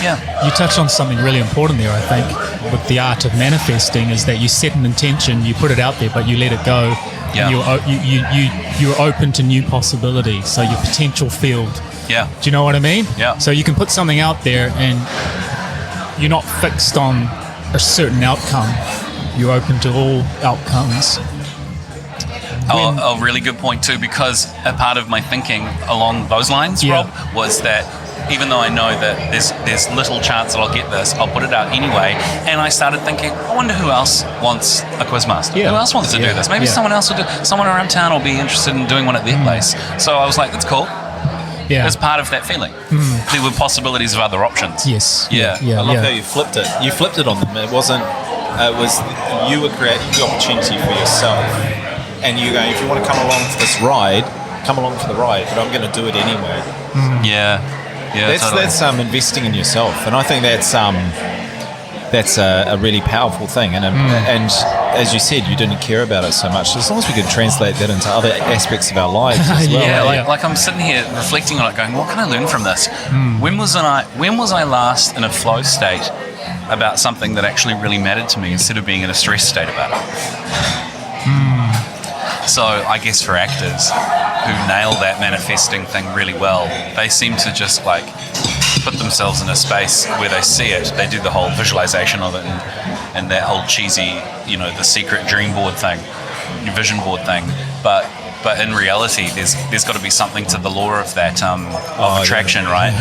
Yeah. You touched on something really important there, I think, with the art of manifesting, is that you set an intention, you put it out there, but you let it go. Yeah. You're open to new possibilities, so your potential field. Yeah. Do you know what I mean? Yeah. So you can put something out there and you're not fixed on a certain outcome. You're open to all outcomes. A really good point too, because a part of my thinking along those lines, Yeah. Rob, was that even though I know that there's little chance that I'll get this, I'll put it out anyway. And I started thinking, I wonder who else wants a quizmaster? Yeah. Who else wants to do this? Maybe someone else will do. Someone around town will be interested in doing one at their place. So I was like, that's cool. Yeah. As part of that feeling, there were possibilities of other options. Yes. Yeah. I love how you flipped it. You flipped it on them. It wasn't. It was you were creating the opportunity for yourself, and you go, if you want to come along for this ride, come along for the ride. But I'm going to do it anyway. Yeah. That's investing in yourself, and I think that's a really powerful thing. And as you said, you didn't care about it so much. As long as we can translate that into other aspects of our lives as well. Yeah, like I'm sitting here reflecting on it, going, what can I learn from this? When was I last in a flow state about something that actually really mattered to me, instead of being in a stress state about it? So I guess for actors who nail that manifesting thing really well, they seem to just like put themselves in a space where they see it. They do the whole visualization of it, and that whole cheesy, the secret dream board thing, your vision board thing. But in reality, there's got to be something to the law of that of attraction, right?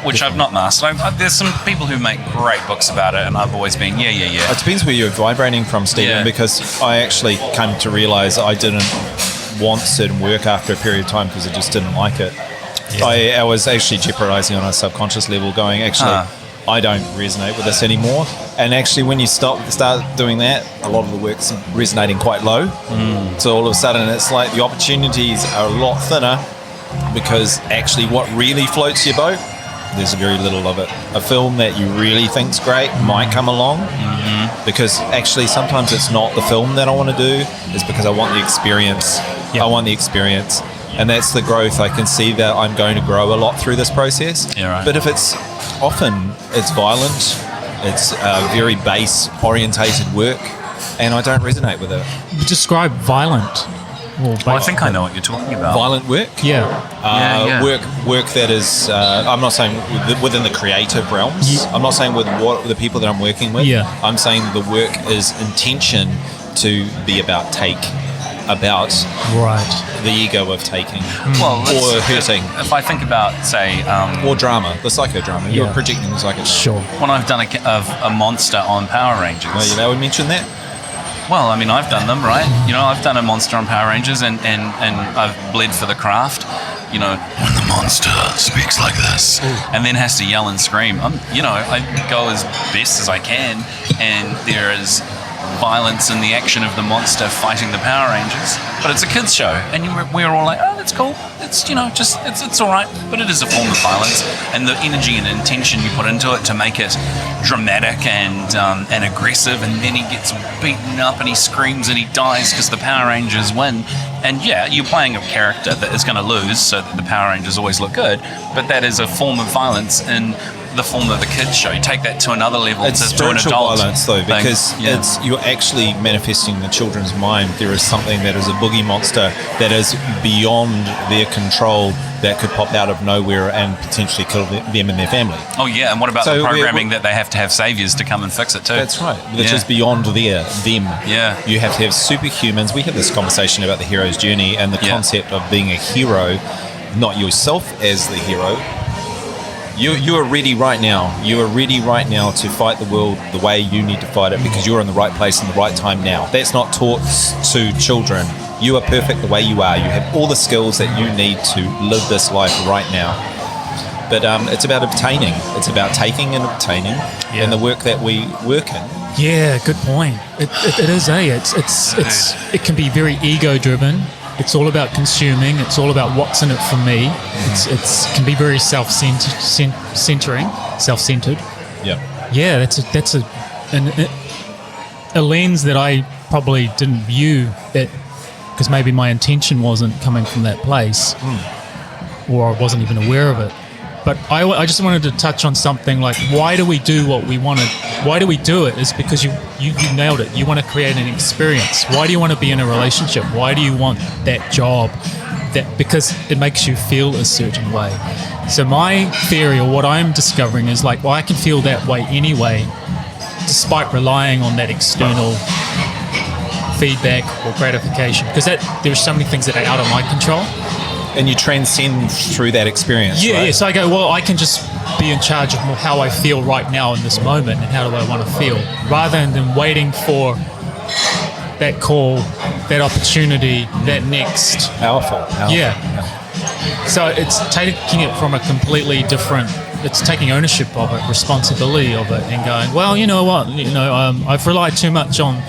Which I've not mastered. There's some people who make great books about it, and I've always been, yeah. It depends where you're vibrating from, Stephen, because I actually came to realise I didn't want certain work after a period of time because I just didn't like it. Yeah. I was actually jeopardising on a subconscious level, going, I don't resonate with this anymore. And actually, when you start doing that, a lot of the work's resonating quite low. So all of a sudden, it's like the opportunities are a lot thinner, because actually what really floats your boat, there's very little of it. A film that you really think's great might come along, because actually sometimes it's not the film that I want to do, it's because I want the experience. I want the experience. And that's the growth. I can see that I'm going to grow a lot through this process. Yeah, right. But if it's violent, it's very base orientated work, and I don't resonate with it. Describe violent. I think I know what you're talking about. Violent work? Yeah. Work that is, I'm not saying within the creative realms. I'm not saying with what the people that I'm working with. Yeah. I'm saying the work is intention to be about the ego of taking, or hurting. If I think about, say, or drama, the psychodrama, you're projecting the psychodrama. Sure. When I've done a monster on Power Rangers. Oh, yeah, I would mention that. Well, I mean, I've done them, right? I've done a monster on Power Rangers, and I've bled for the craft. When the monster speaks like this, and then has to yell and scream. I go as best as I can, and there is violence in the action of the monster fighting the Power Rangers, but it's a kids show, and we're all like, oh, that's cool. It's it's all right, but it is a form of violence, and the energy and intention you put into it to make it dramatic and aggressive, and then he gets beaten up and he screams and he dies because the Power Rangers win. And you're playing a character that is going to lose, so that the Power Rangers always look good, but that is a form of violence in the form of the kids show. You take that to another level. It's to an spiritual adult violence, though, thing. because you're actually manifesting the children's mind. There is something that is a boogie monster that is beyond their control that could pop out of nowhere and potentially kill them and their family. Oh yeah, and what about So the programming that they have to have saviors to come and fix it too? That's right, which is beyond them. Yeah. You have to have superhumans. We had this conversation about the hero's journey and the concept of being a hero, not yourself as the hero. You are ready right now. You are ready right now to fight the world the way you need to fight it because you're in the right place in the right time now. That's not taught to children. You are perfect the way you are. You have all the skills that you need to live this life right now. But it's about obtaining. It's about taking and obtaining, and the work that we work in. Yeah, good point. It is, it can be very ego-driven. It's all about consuming. It's all about what's in it for me. It's can be very self-centering, self-centered. Yeah. Yeah, that's a lens that I probably didn't view it because maybe my intention wasn't coming from that place, or I wasn't even aware of it. But I just wanted to touch on something like, why do we do what we want to? Why do we do it? Is because you nailed it. You want to create an experience. Why do you want to be in a relationship? Why do you want that job? Because it makes you feel a certain way. So my theory, or what I'm discovering, is like, well, I can feel that way anyway, despite relying on that external feedback or gratification, because there's so many things that are out of my control. And you transcend through that experience. Yeah, right? yeah. So I go, well, I can just be in charge of how I feel right now in this moment, and how do I want to feel, rather than waiting for that call, that opportunity, that next. Powerful. Yeah. So it's taking it from a completely different. It's taking ownership of it, responsibility of it, and going, well, you know what, I've relied too much on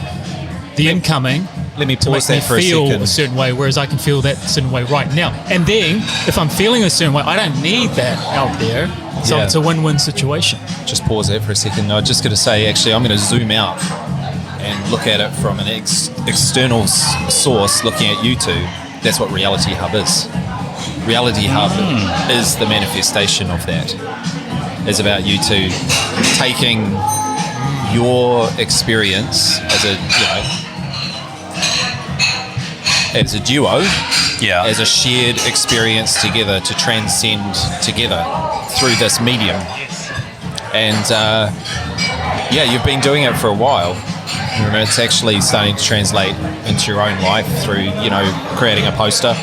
the incoming. Let me to make pause me that for a feel second. a certain way, whereas I can feel that certain way right now. And then, if I'm feeling a certain way, I don't need that out there. So it's a win-win situation. Just pause that for a second. I was just going to say, actually, I'm going to zoom out and look at it from an external source, looking at you two. That's what Reality Hub is. Reality Hub is the manifestation of that. It's about you two taking your experience as a duo, as a shared experience together to transcend together through this medium. And you've been doing it for a while. And it's actually starting to translate into your own life through, creating a poster,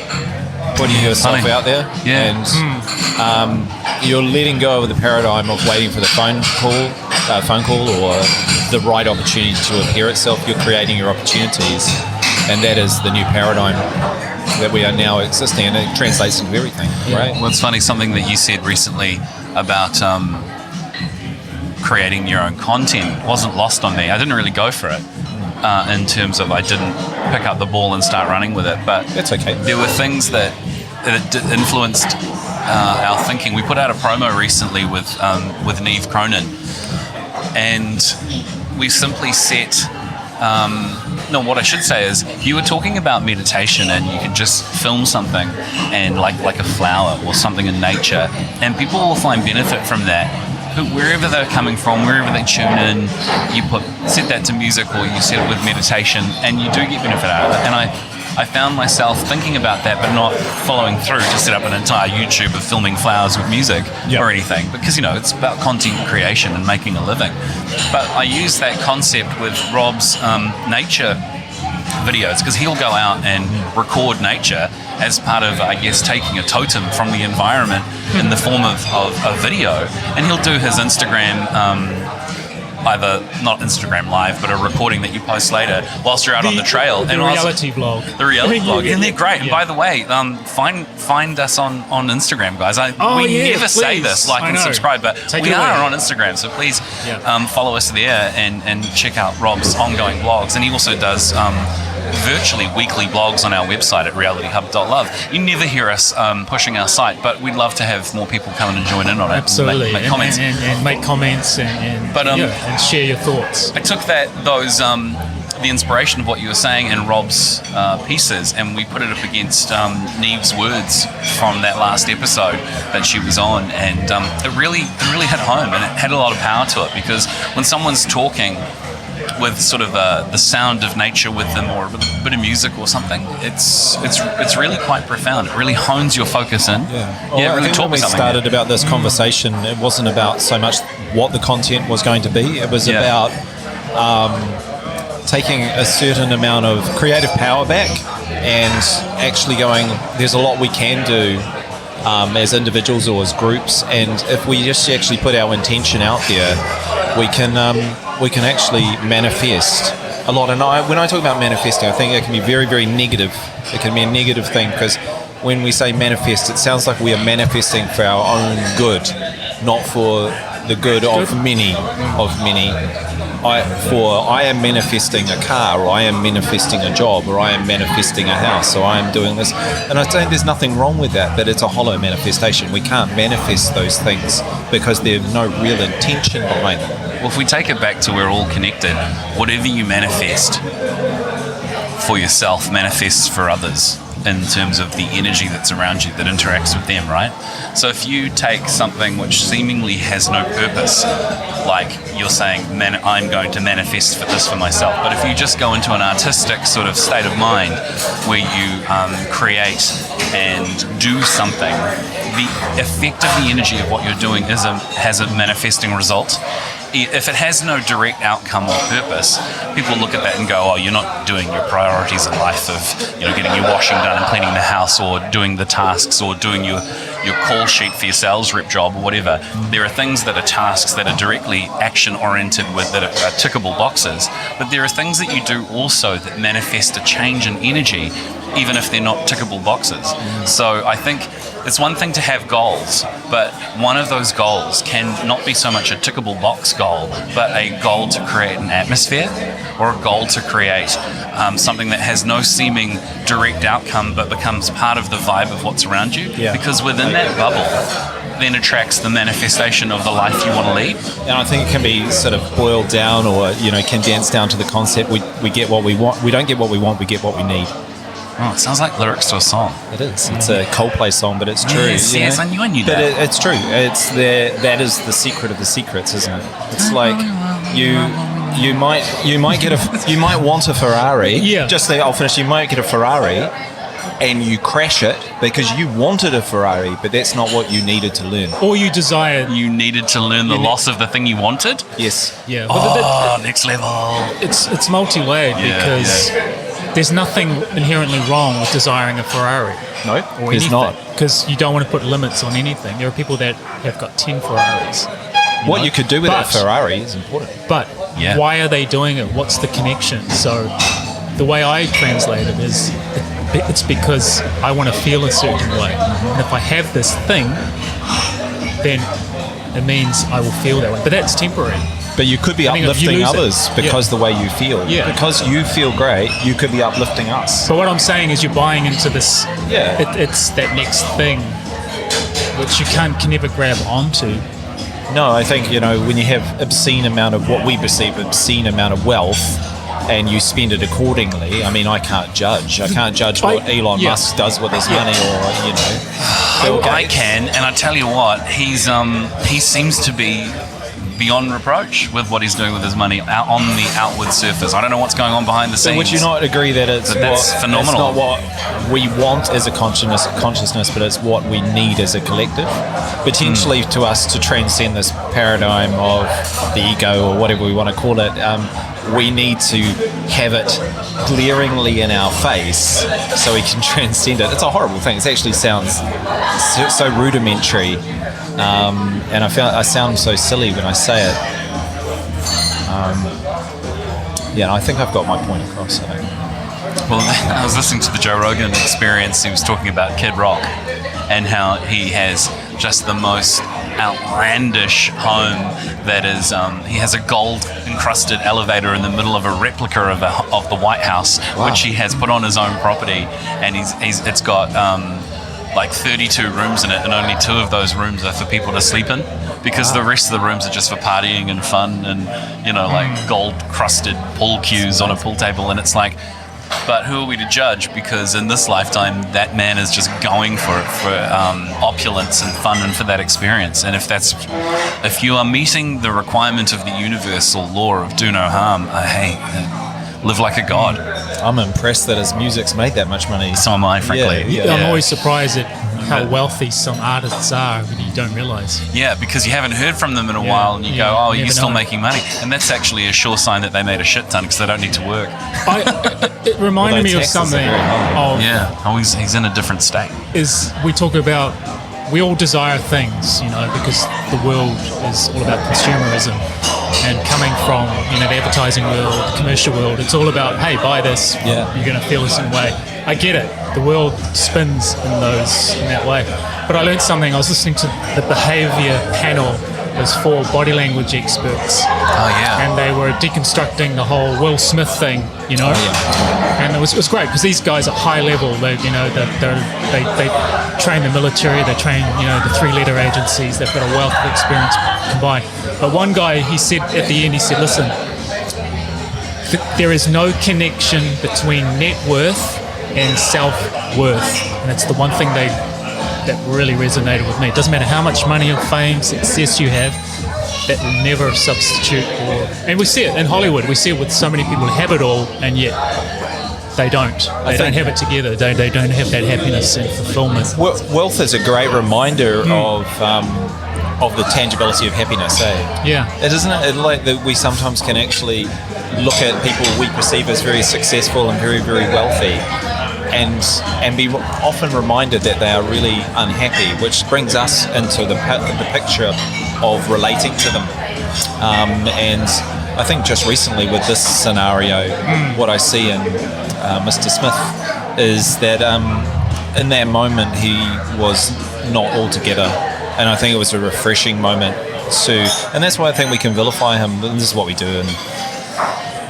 putting yourself out there, and you're letting go of the paradigm of waiting for the phone call or the right opportunity to appear itself. You're creating your opportunities. And that is the new paradigm that we are now existing, and it translates into everything, right? Well, it's funny, something that you said recently about creating your own content wasn't lost on me. I didn't really go for it in terms of I didn't pick up the ball and start running with it, but that's okay. There were things that influenced our thinking. We put out a promo recently with Neve Cronin, and we simply set... what I should say is, you were talking about meditation, and you can just film something and like a flower or something in nature, and people will find benefit from that. Wherever they're coming from, wherever they tune in, you set that to music, or you set it with meditation, and you do get benefit out of it. And I found myself thinking about that, but not following through to set up an entire YouTube of filming flowers with music or anything, because it's about content creation and making a living. But I use that concept with Rob's nature videos, because he'll go out and record nature as part of, I guess, taking a totem from the environment in the form of a video, and he'll do his Instagram either not Instagram Live, but a recording that you post later whilst you're out on the trail. The reality vlog. The reality vlog. And they're great. And by the way, find us on Instagram, guys. We never say this, like and subscribe, but we are on Instagram. So please follow us there and check out Rob's ongoing vlogs. And he also does virtually weekly blogs on our website at realityhub.love. You never hear us pushing our site, but we'd love to have more people come in and join in on it. Absolutely. Make comments. And make comments and share your thoughts. I took those the inspiration of what you were saying in Rob's pieces, and we put it up against Neve's words from that last episode that she was on, and it really hit home, and it had a lot of power to it, because when someone's talking with sort of the sound of nature with them, or a bit of music or something, it's really quite profound. It really hones your focus in. Well, it I really think when we started about this conversation, it wasn't about so much what the content was going to be. It was about taking a certain amount of creative power back and actually going, there's a lot we can do as individuals or as groups, and if we just actually put our intention out there, we can actually manifest a lot. And when I talk about manifesting, I think it can be very, very negative. It can be a negative thing, because when we say manifest, it sounds like we are manifesting for our own good, not for the good of many. I am manifesting a car, or I am manifesting a job, or I am manifesting a house, or I am doing this. And I think there's nothing wrong with that, but it's a hollow manifestation. We can't manifest those things because there's no real intention behind them. Well, if we take it back to we're all connected, whatever you manifest for yourself manifests for others, in terms of the energy that's around you that interacts with them, right? So if you take something which seemingly has no purpose, like you're saying, I'm going to manifest for this for myself, but if you just go into an artistic sort of state of mind where you create and do something, the effect of the energy of what you're doing has a manifesting result. If it has no direct outcome or purpose, people look at that and go, oh, you're not doing your priorities in life of, getting your washing done and cleaning the house, or doing the tasks, or doing your call sheet for your sales rep job, or whatever. There are things that are tasks that are directly action oriented with, that are tickable boxes, but there are things that you do also that manifest a change in energy, even if they're not tickable boxes. So I think it's one thing to have goals, but one of those goals can not be so much a tickable box goal, but a goal to create an atmosphere, or a goal to create something that has no seeming direct outcome, but becomes part of the vibe of what's around you. Yeah. Because within that bubble then attracts the manifestation of the life you want to lead. And I think it can be sort of boiled down, or condensed down to the concept, we get what we want. We don't get what we want, we get what we need. Oh, it sounds like lyrics to a song. It is. It's a Coldplay song, but it's true. Yes, I knew that. But it's true. That is the secret of the secrets, isn't it? It's like you might want a Ferrari. Yeah. I'll finish. You might get a Ferrari, and you crash it because you wanted a Ferrari, but that's not what you needed to learn. Or you desire. You needed to learn the loss of the thing you wanted? Yes. Yeah. Next level. It's multi-layered, because there's nothing inherently wrong with desiring a Ferrari. No, Or there's not. Because you don't want to put limits on anything. There are people that have got 10 Ferraris. What you could do with a Ferrari is important. But why are they doing it? What's the connection? So the way I translate it is, it's because I want to feel a certain way. And if I have this thing, then it means I will feel that way. But that's temporary. But you could be uplifting others because the way you feel. Yeah. Because you feel great, you could be uplifting us. But what I'm saying is you're buying into this. Yeah. It's that next thing which you can never grab onto. No, I think, when you have obscene amount of what we perceive obscene amount of wealth, and you spend it accordingly. I mean, I can't judge. I can't judge what Elon Musk does with his money, or Bill Gates. I can, and I tell you what, he seems to be beyond reproach with what he's doing with his money out on the outward surface. I don't know what's going on behind the scenes. Would you not agree that that's phenomenal? It's not what we want as a consciousness, but it's what we need as a collective. Potentially to us to transcend this paradigm of the ego, or whatever we want to call it, we need to have it glaringly in our face so we can transcend it. It's a horrible thing. It actually sounds so rudimentary. And I sound so silly when I say it. I think I've got my point across. Well, I was listening to the Joe Rogan Experience. He was talking about Kid Rock and how he has just the most outlandish home that is, he has a gold encrusted elevator in the middle of a replica of the White House, which he has put on his own property, and it's got like 32 rooms in it, and only 2 of those rooms are for people to sleep in, because the rest of the rooms are just for partying and fun and, like gold crusted pool cues on a pool table. And it's like, but who are we to judge? Because in this lifetime, that man is just going for it, for opulence and fun and for that experience. And if you are meeting the requirement of the universal law of do no harm, live like a god. I'm impressed that his music's made that much money. So am I, frankly. Yeah. I'm always surprised at how wealthy some artists are that you don't realise. Yeah, because you haven't heard from them in a while, and you go, oh, you're still making money. And that's actually a sure sign that they made a shit ton, because they don't need to work. It reminded me of something. He's in a different state. We talk about, we all desire things, because the world is all about consumerism. And coming from the advertising world, the commercial world, it's all about, hey, buy this, you're going to feel a certain way. I get it. The world spins in that way. But I learned something. I was listening to the behaviour panel. There's 4 body language experts. Oh, yeah. And they were deconstructing the whole Will Smith thing, And it was great, because these guys are high level. They train the military, they train, the 3-letter agencies. They've got a wealth of experience combined. But one guy, he said at the end, listen, there is no connection between net worth and self-worth. And that's the one thing that really resonated with me. It doesn't matter how much money or fame, success you have, that will never substitute and we see it in Hollywood. We see it with so many people who have it all, and yet they don't. They don't have it together. They don't have that happiness and fulfillment. Wealth is a great reminder of the tangibility of happiness, Yeah. Isn't it like that we sometimes can actually look at people we perceive as very successful and very, very wealthy, and be often reminded that they are really unhappy, which brings us into the picture of relating to them. And I think just recently with this scenario, what I see in Mr. Smith is that in that moment he was not altogether, and I think it was a refreshing moment too. And that's why I think we can vilify him. And this is what we do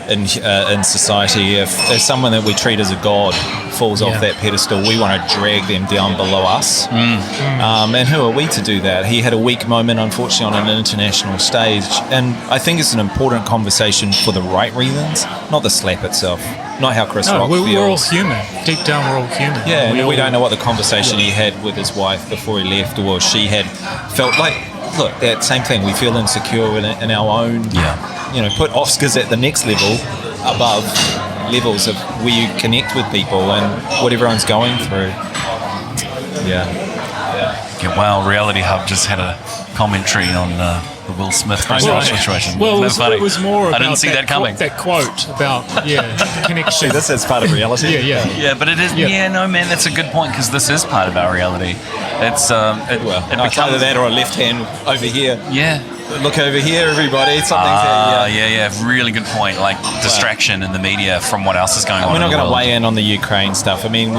in society. If someone that we treat as a god falls off that pedestal, we want to drag them down below us. And who are we to do that? He had a weak moment, unfortunately, on an international stage, and I think it's an important conversation for the right reasons, not the slap itself, not how Chris Rock feels. We're all human. Deep down, we're all human. Yeah, and we don't know what the conversation he had with his wife before he left, or she had felt like, look, that same thing. We feel insecure in our own. Put Oscars at the next level, above levels of where you connect with people and what everyone's going through. Wow, Reality Hub just had a commentary on the Will Smith situation. Well, it was more about I didn't see that coming. That quote about connection. This is part of reality. Yeah, but it is. Yeah, no, man, that's a good point, because this is part of our reality. It's it becomes either that or a left hand over here. Yeah. Look over here, everybody. Something's really good point. Like distraction in the media from what else is going on. We're not going to world. weigh in on the Ukraine stuff. I mean,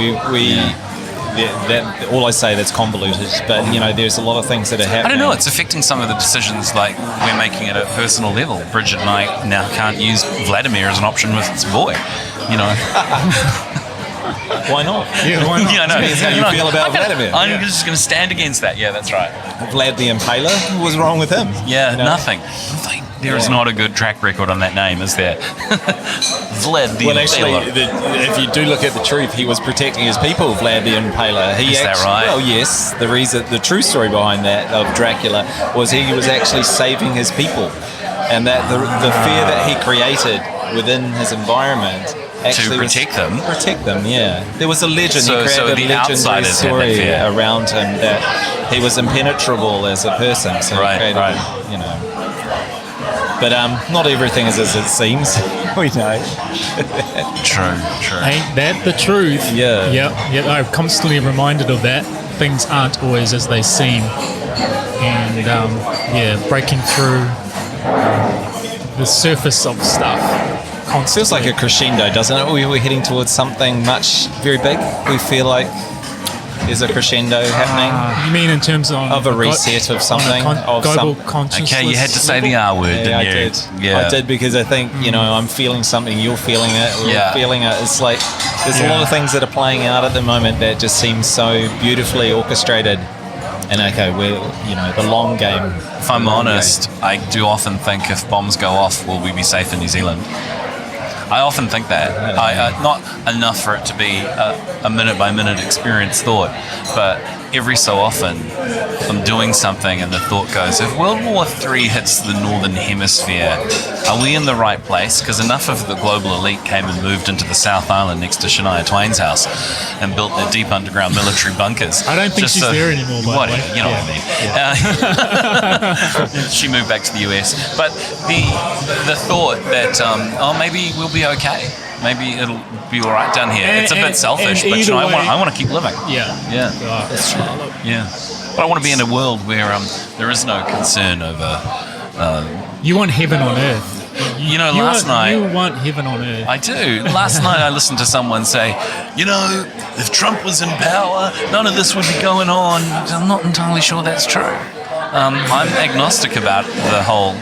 that all I say that's convoluted, but there's a lot of things that are happening. I don't know. It's affecting some of the decisions. Like we're making it at a personal level. Bridget and I now can't use Vladimir as an option with its boy. Why not? Yeah, why not? Yeah, I know. Depends how you feel about Vladimir. I'm just going to stand against that. Yeah, that's right. Vlad the Impaler? What was wrong with him? Yeah, nothing. There is not a good track record on that name, is there? Vlad the Impaler. Actually, if you do look at the truth, he was protecting his people, Vlad the Impaler. Is that right? Well, yes. The true story behind that of Dracula was he was actually saving his people, and that the fear that he created within his environment. To protect them? Protect them, yeah. There was a legend. So he created the a legendary story around him that he was impenetrable as a person. So right. But not everything is as it seems. We know. True. Ain't that the truth? Yeah. Yep. I'm constantly reminded of that. Things aren't always as they seem. And, breaking through the surface of stuff. It feels like a crescendo, doesn't it? We're heading towards something very big. We feel like there's a crescendo happening You mean in terms of a reset of something, global consciousness? Okay, you had to say the R word, Yeah, I didn't did. you? Yeah. I did, because I think, I'm feeling something, you're feeling it, we're feeling it. It's like there's a lot of things that are playing out at the moment that just seem so beautifully orchestrated. And okay, we're, the long game. If I'm honest, I do often think if bombs go off, will we be safe in New Zealand? I often think that. Not enough for it to be a minute-by-minute experience thought, but every so often I'm doing something and the thought goes, if World War III hits the Northern Hemisphere, are we in the right place? Because enough of the global elite came and moved into the South Island next to Shania Twain's house and built their deep underground military bunkers. I don't think she's there anymore, by the way. You know what I mean. She moved back to the US. But the thought that, maybe we'll be okay. Maybe it'll be all right down here. It's a bit selfish, but I want to keep living. Yeah. That's true. Yeah. But I want to be in a world where there is no concern over... you want heaven on earth. Last night... You want heaven on earth. I do. Last night I listened to someone say, if Trump was in power, none of this would be going on. I'm not entirely sure that's true. I'm agnostic about the whole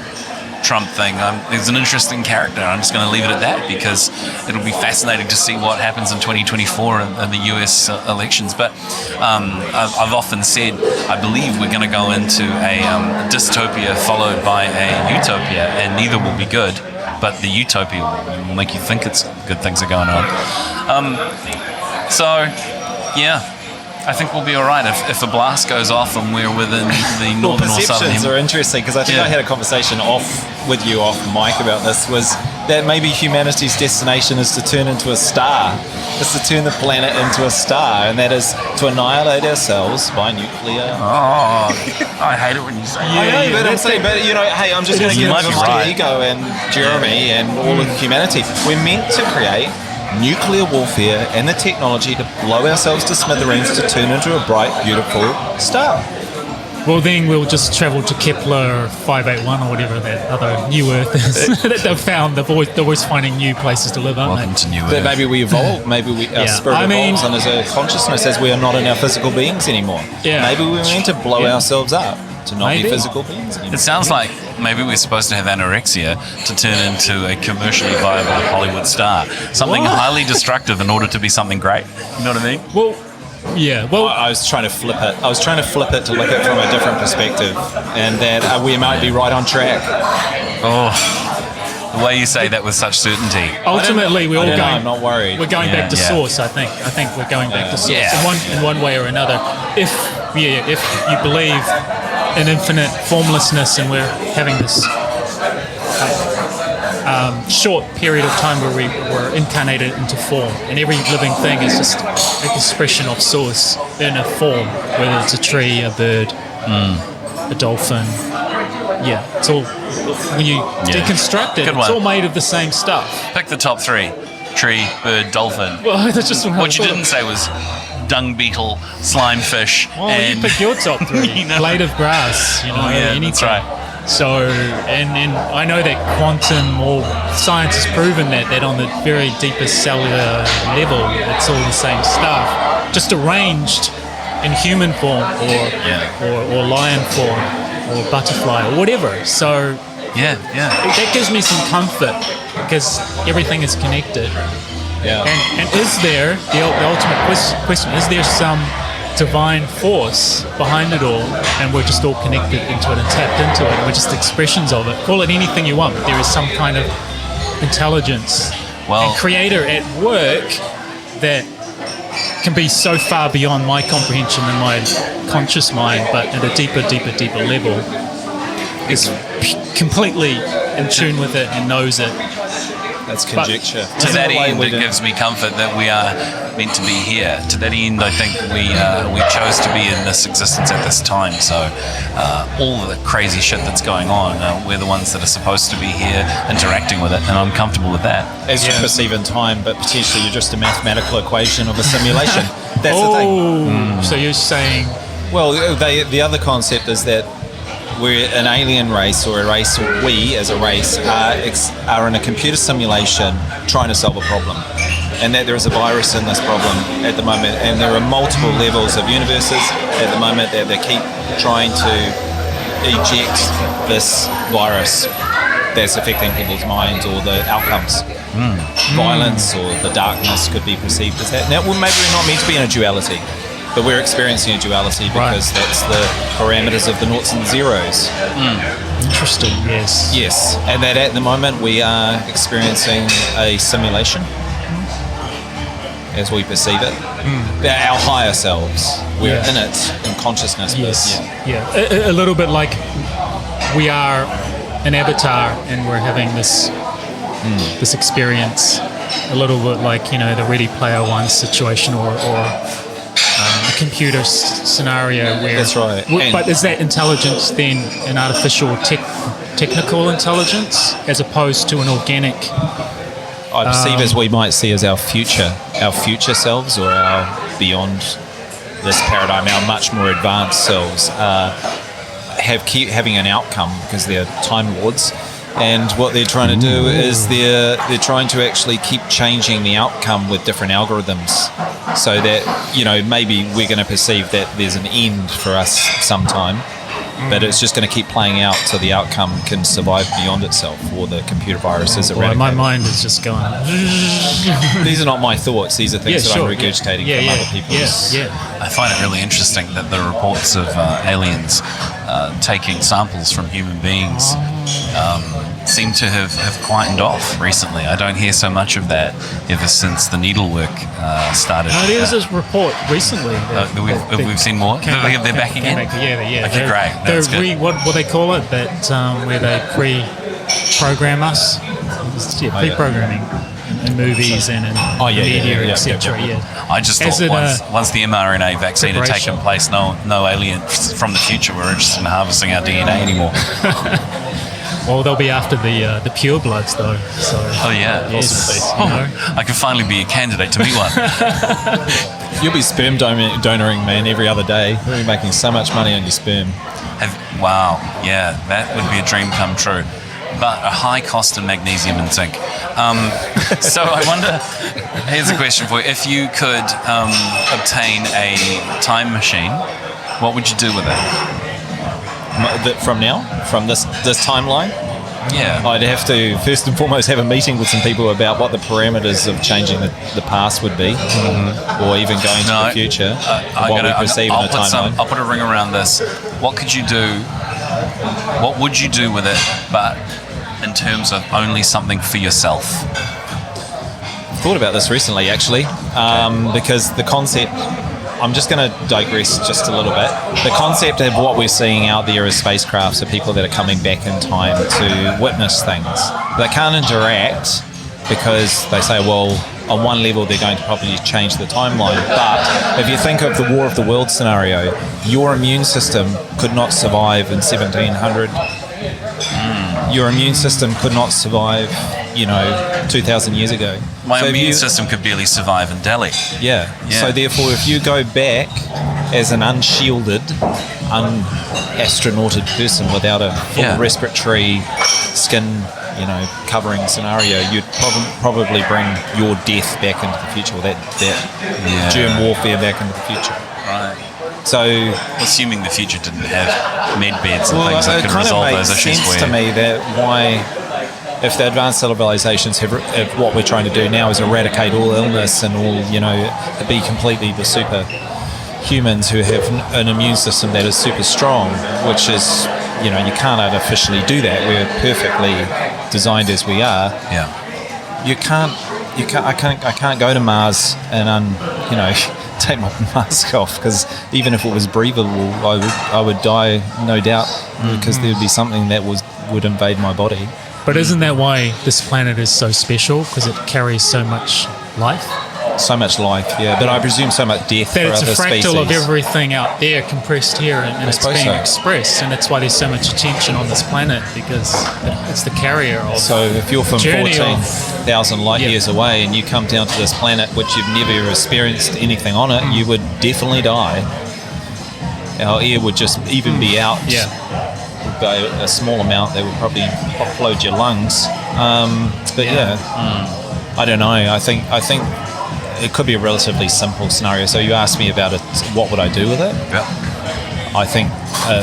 Trump thing. He's an interesting character. I'm just going to leave it at that because it'll be fascinating to see what happens in 2024 in the US elections. But I've often said I believe we're going to go into a dystopia followed by a utopia, and neither will be good. But the utopia will make you think it's good things are going on. I think we'll be all right if a blast goes off and we're within the northern or southern perceptions are interesting, because I think I had a conversation off mic about this, was that maybe humanity's destination is to turn into a star. It's to turn the planet into a star, and that is to annihilate ourselves by nuclear. Oh, I hate it when you say that. I'm saying, hey, I'm just going to get into my ego and Jeremy and all of humanity. We're meant to create nuclear warfare and the technology to blow ourselves to smithereens to turn into a bright, beautiful star. Well, then we'll just travel to Kepler 581 or whatever that other new Earth is that they've found. They're always finding new places to live, aren't Welcome to New Earth. But maybe we evolve. Maybe our spirit evolves and as a consciousness, as we are not in our physical beings anymore. Yeah. Maybe we're meant to blow ourselves up to not be physical beings anymore. It sounds like maybe we're supposed to have anorexia to turn into a commercially viable Hollywood star. Something highly destructive in order to be something great. You know what I mean? Well, yeah. Well, I was trying to flip it. I was trying to flip it to look at it from a different perspective, and that we might be right on track. The way you say that with such certainty. Ultimately, we're all going. I'm not worried. We're going back to source. I think we're going back to source in one way or another. If you believe in infinite formlessness, and we're having this short period of time where we were incarnated into form, and every living thing is just an expression of source in a form, whether it's a tree, a bird, a dolphin. Yeah, it's all, when you deconstruct it, it's all made of the same stuff. Pick the top three: tree, bird, dolphin. Well, that's just what you didn't say was dung beetle, slime fish, and you pick your top three. Blade of grass, anything. That's right. So, and I know that quantum or science has proven that on the very deepest cellular level, it's all the same stuff, just arranged in human form or lion form or butterfly or whatever. So, that gives me some comfort because everything is connected. Yeah. And is there, the ultimate question, is there some divine force behind it all, and we're just all connected into it and tapped into it, and we're just expressions of it? Call it anything you want, but there is some kind of intelligence and creator at work that can be so far beyond my comprehension and my conscious mind, but at a deeper level is completely in tune with it and knows it. That's conjecture. To that end, it gives me comfort that we are meant to be here. To that end, I think we chose to be in this existence at this time. So all the crazy shit that's going on, we're the ones that are supposed to be here interacting with it, and I'm comfortable with that. As you perceive in time, but potentially you're just a mathematical equation of a simulation. That's the thing. So you're saying... Well, the other concept is that we're an alien race, or we as a race are in a computer simulation trying to solve a problem. and that there is a virus in this problem at the moment, and there are multiple levels of universes at the moment that they keep trying to eject this virus that's affecting people's minds or the outcomes. Violence or the darkness could be perceived as that. Now, well, maybe we're not meant to be in a duality, but we're experiencing a duality because that's the parameters of the noughts and zeros. Interesting, yes. Yes, and that at the moment we are experiencing a simulation as we perceive it. Our higher selves, we're in it in consciousness. Yes, but a little bit like we are an avatar and we're having this this experience, a little bit like, the Ready Player One situation or a computer scenario where... That's right. But is that intelligence then an artificial technical intelligence as opposed to an organic... I perceive as we might see as our future selves, or our beyond this paradigm, our much more advanced selves, keep having an outcome because they're Time Lords. And what they're trying to do is they're trying to actually keep changing the outcome with different algorithms, so that maybe we're going to perceive that there's an end for us sometime, but it's just going to keep playing out so the outcome can survive beyond itself, or the computer virus is eradicated. My mind is just going. These are not my thoughts. These are things that I'm regurgitating from other people's. I find it really interesting that the reports of aliens taking samples from human beings seem to have quietened off recently. I don't hear so much of that ever since the needlework started. No, there was this report recently. We've seen more? They're back again? Yeah. Okay, great. That's good. What they call it? That where they pre-program us? Pre-programming in movies and in media, etc. I just thought once the mRNA vaccine had taken place, no aliens from the future were interested in harvesting our DNA anymore. Well, they'll be after the purebloods, though. So. Oh yeah, possibly. I can finally be a candidate to be one. You'll be sperm donoring, man, every other day. You'll be making so much money on your sperm. Wow, yeah, that would be a dream come true. But a high cost in magnesium and zinc. So I wonder, here's a question for you. If you could obtain a time machine, what would you do with it? From now? From this timeline? Yeah. I'd have to, first and foremost, have a meeting with some people about what the parameters of changing the past would be, or even going to the future, what we perceive in a timeline. I'll put a ring around this. What could you do? What would you do with it, but in terms of only something for yourself? I've thought about this recently, actually, because the concept... I'm just going to digress just a little bit. The concept of what we're seeing out there as spacecrafts are people that are coming back in time to witness things. They can't interact because they say, well, on one level they're going to probably change the timeline. But if you think of the War of the Worlds scenario, your immune system could not survive in 1700. Your immune system could not survive, 2,000 years ago. My immune system could barely survive in Delhi. Yeah. So therefore, if you go back as an unshielded, unastronauted person without a full respiratory skin, covering scenario, you'd probably bring your death back into the future, or that germ warfare back into the future. Right. So, assuming the future didn't have med beds and things that could resolve those issues for you. It kind of makes sense to me that if the advanced civilizations have what we're trying to do now is eradicate all illness and all, be completely the super humans who have an immune system that is super strong, which is, you can't artificially do that. We're perfectly designed as we are. Yeah. I can't go to Mars and take my mask off, because even if it was breathable, I would die, no doubt, because there would be something that would invade my body. But isn't that why this planet is so special? Because it carries so much life? So much life, yeah. But I presume so much death that for other species. That it's a fractal of everything out there compressed here, and it's being expressed. And that's why there's so much attention on this planet, because it's the carrier of... So if you're from 14,000 light years away and you come down to this planet, which you've never experienced anything on it, you would definitely die. Our air would just even be out. By a small amount that would probably offload your lungs. I don't know. I think it could be a relatively simple scenario. So you asked me about it, what would I do with it? Yeah. I think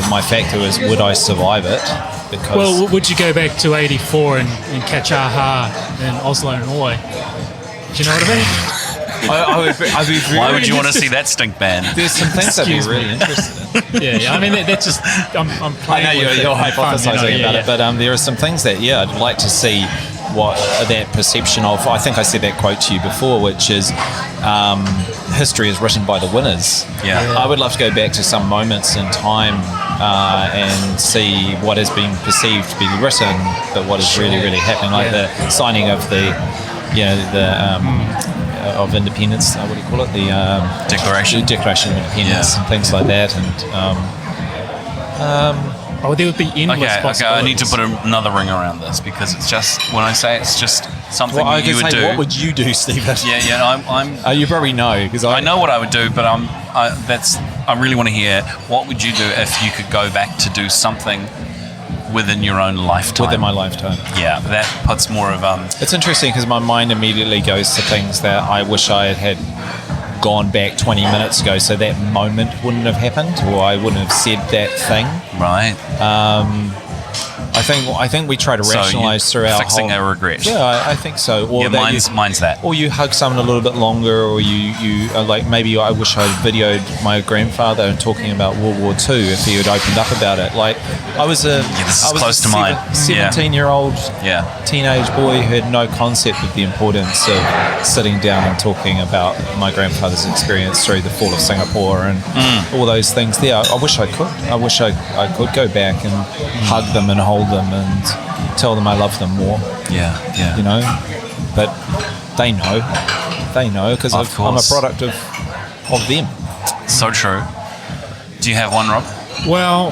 my factor is, would I survive it? Because Well, would you go back to '84 and catch Aha in Oslo and Norway? Do you know what I mean? I'd be very Why would you want to see that stink band? There's some things I'd be Excuse me. really interested in. Yeah. I mean, that's just I'm I playing. know with you're it for fun, hypothesizing about yeah. it, but there are some things that, I'd like to see what that perception of. I think I said that quote to you before, which is history is written by the winners. Yeah. I would love to go back to some moments in time and see what has been perceived to be written, but what is really, really happening, like the signing of the of independence. What do you call it? The Declaration. Declaration of Independence and things like that, and. Oh, there would be endless Okay, possibilities. I need to put another ring around this because it's just, when I say it's just something Well, I you could would say, do. what would you do, Stephen? I'm You probably know, because I know what I would do, but I really want to hear, what would you do if you could go back to do something within your own lifetime? within my lifetime. Yeah, that puts more of It's interesting because my mind immediately goes to things that I wish I had gone back 20 minutes ago, so that moment wouldn't have happened, or I wouldn't have said that thing. right. I think we try to rationalize So through our fixing whole, a regret. Yeah, I think so. Or Yeah, that mine's that. Or you hug someone a little bit longer, or you like, maybe I wish I videoed my grandfather and talking about World War II if he had opened up about it. Like, I was a this is I was close a to mine. 17-year-old Yeah. teenage boy who had no concept of the importance of sitting down and talking about my grandfather's experience through the fall of Singapore and all those things there. I wish I could. I wish I could go back and hug them and hold them and tell them I love them more, Yeah, yeah. you know. But they know. They know because Of I'm a course. product of them. So true. Do you have one, Rob? Well,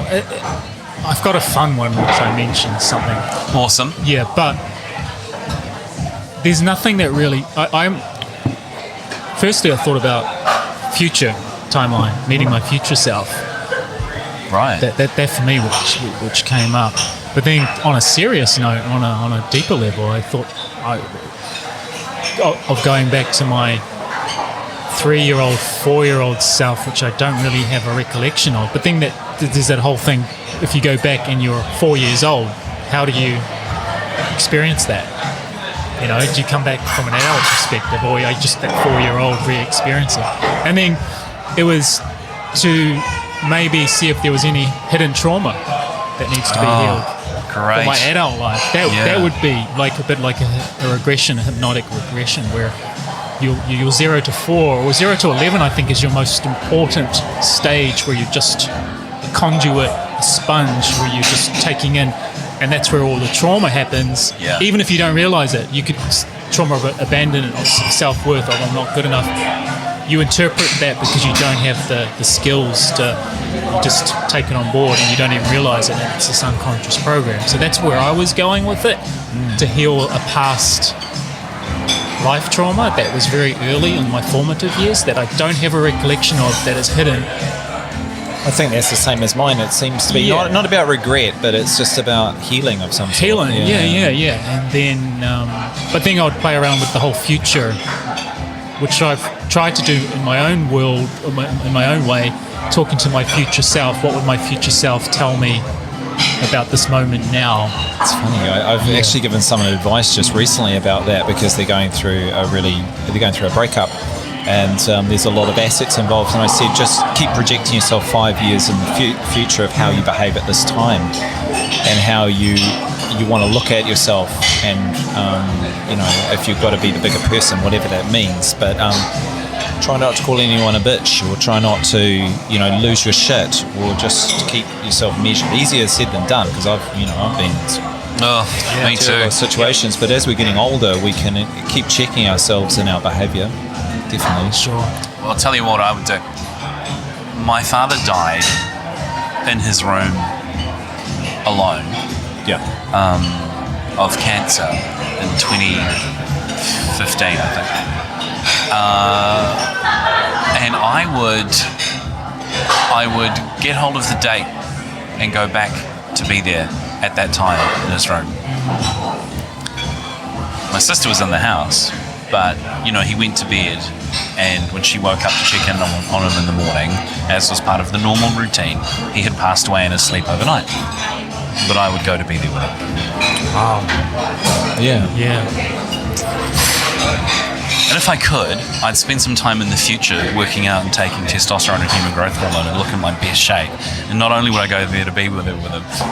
I've got a fun one which I mentioned something. Awesome. Yeah, but there's nothing that really. Firstly, I thought about future timeline, meeting my future self. Right. That for me, which came up. But then, on a serious note, on a deeper level, I thought of going back to my 3-year-old, 4-year-old self, which I don't really have a recollection of. But then there's that whole thing. If you go back and you're 4 years old, how do you experience that? You know, do you come back from an adult perspective, or are you just that 4-year-old re-experiencing? And then it was to maybe see if there was any hidden trauma that needs to be healed Great. for my adult life. That would be like a bit like a regression, a hypnotic regression, where you're 0 to 4 or 0 to 11. I think is your most important stage, where you're just a conduit, a sponge, where you're just taking in, and that's where all the trauma happens. Yeah. Even if you don't realize it, you could trauma of abandonment, of self-worth, of I'm not good enough. You interpret that because you don't have the skills to just take it on board, and you don't even realize it, and it's this unconscious program. So that's where I was going with it, to heal a past life trauma that was very early in my formative years that I don't have a recollection of, that is hidden. I think that's the same as mine. It seems to be not about regret, but it's just about healing of some sort. Healing, yeah. And then, but then I'd play around with the whole future, which I've tried to do in my own world, in my own way, talking to my future self. What would my future self tell me about this moment now? It's funny. I've actually given someone advice just recently about that, because they're going through a breakup, and there's a lot of assets involved. And I said, just keep projecting yourself 5 years in the future of how you behave at this time, and how you want to look at yourself, and if you've got to be the bigger person, whatever that means. But try not to call anyone a bitch, or try not to lose your shit, or just keep yourself measured. Easier said than done, because I've been Me too. situations. But as we're getting older, we can keep checking ourselves in our behaviour. Definitely. Sure. Well, I'll tell you what I would do. My father died in his room alone Yeah. of cancer in 2015, I think. And I would get hold of the date and go back to be there at that time in his room. My sister was in the house, But, he went to bed, and when she woke up to check in on him in the morning, as was part of the normal routine, he had passed away in his sleep overnight. But I would go to be there with him. Wow. Yeah. And if I could, I'd spend some time in the future working out and taking testosterone and human growth hormone and look in my best shape. And not only would I go there to be with him,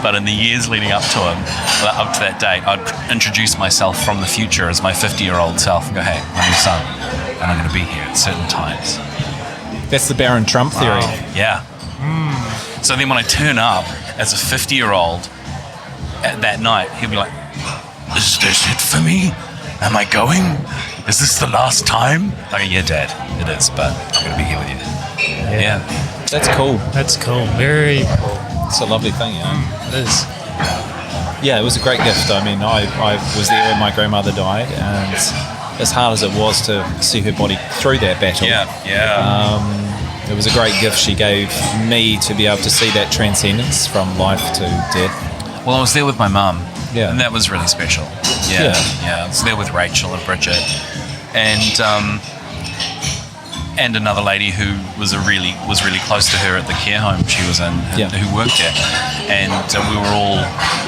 but in the years leading up to that date, I'd introduce myself from the future as my 50-year-old self and go, hey, I'm your son, and I'm going to be here at certain times. That's the Baron Trump theory. Yeah. So then when I turn up as a 50-year-old at that night, he'll be like, is this it for me? Am I going? Is this the last time? I go, yeah, Dad, it is, but I'm going to be here with you. Yeah. That's cool. That's cool. Very cool. It's a lovely thing, yeah. It is. Yeah, it was a great gift. I mean, I was there when my grandmother died, and as hard as it was to see her body through that battle, it was a great gift she gave me to be able to see that transcendence from life to death. Well, I was there with my mum, and that was really special. Yeah. I was there with Rachel and Bridget, and another lady who was really close to her at the care home she was in, who worked there, and we were all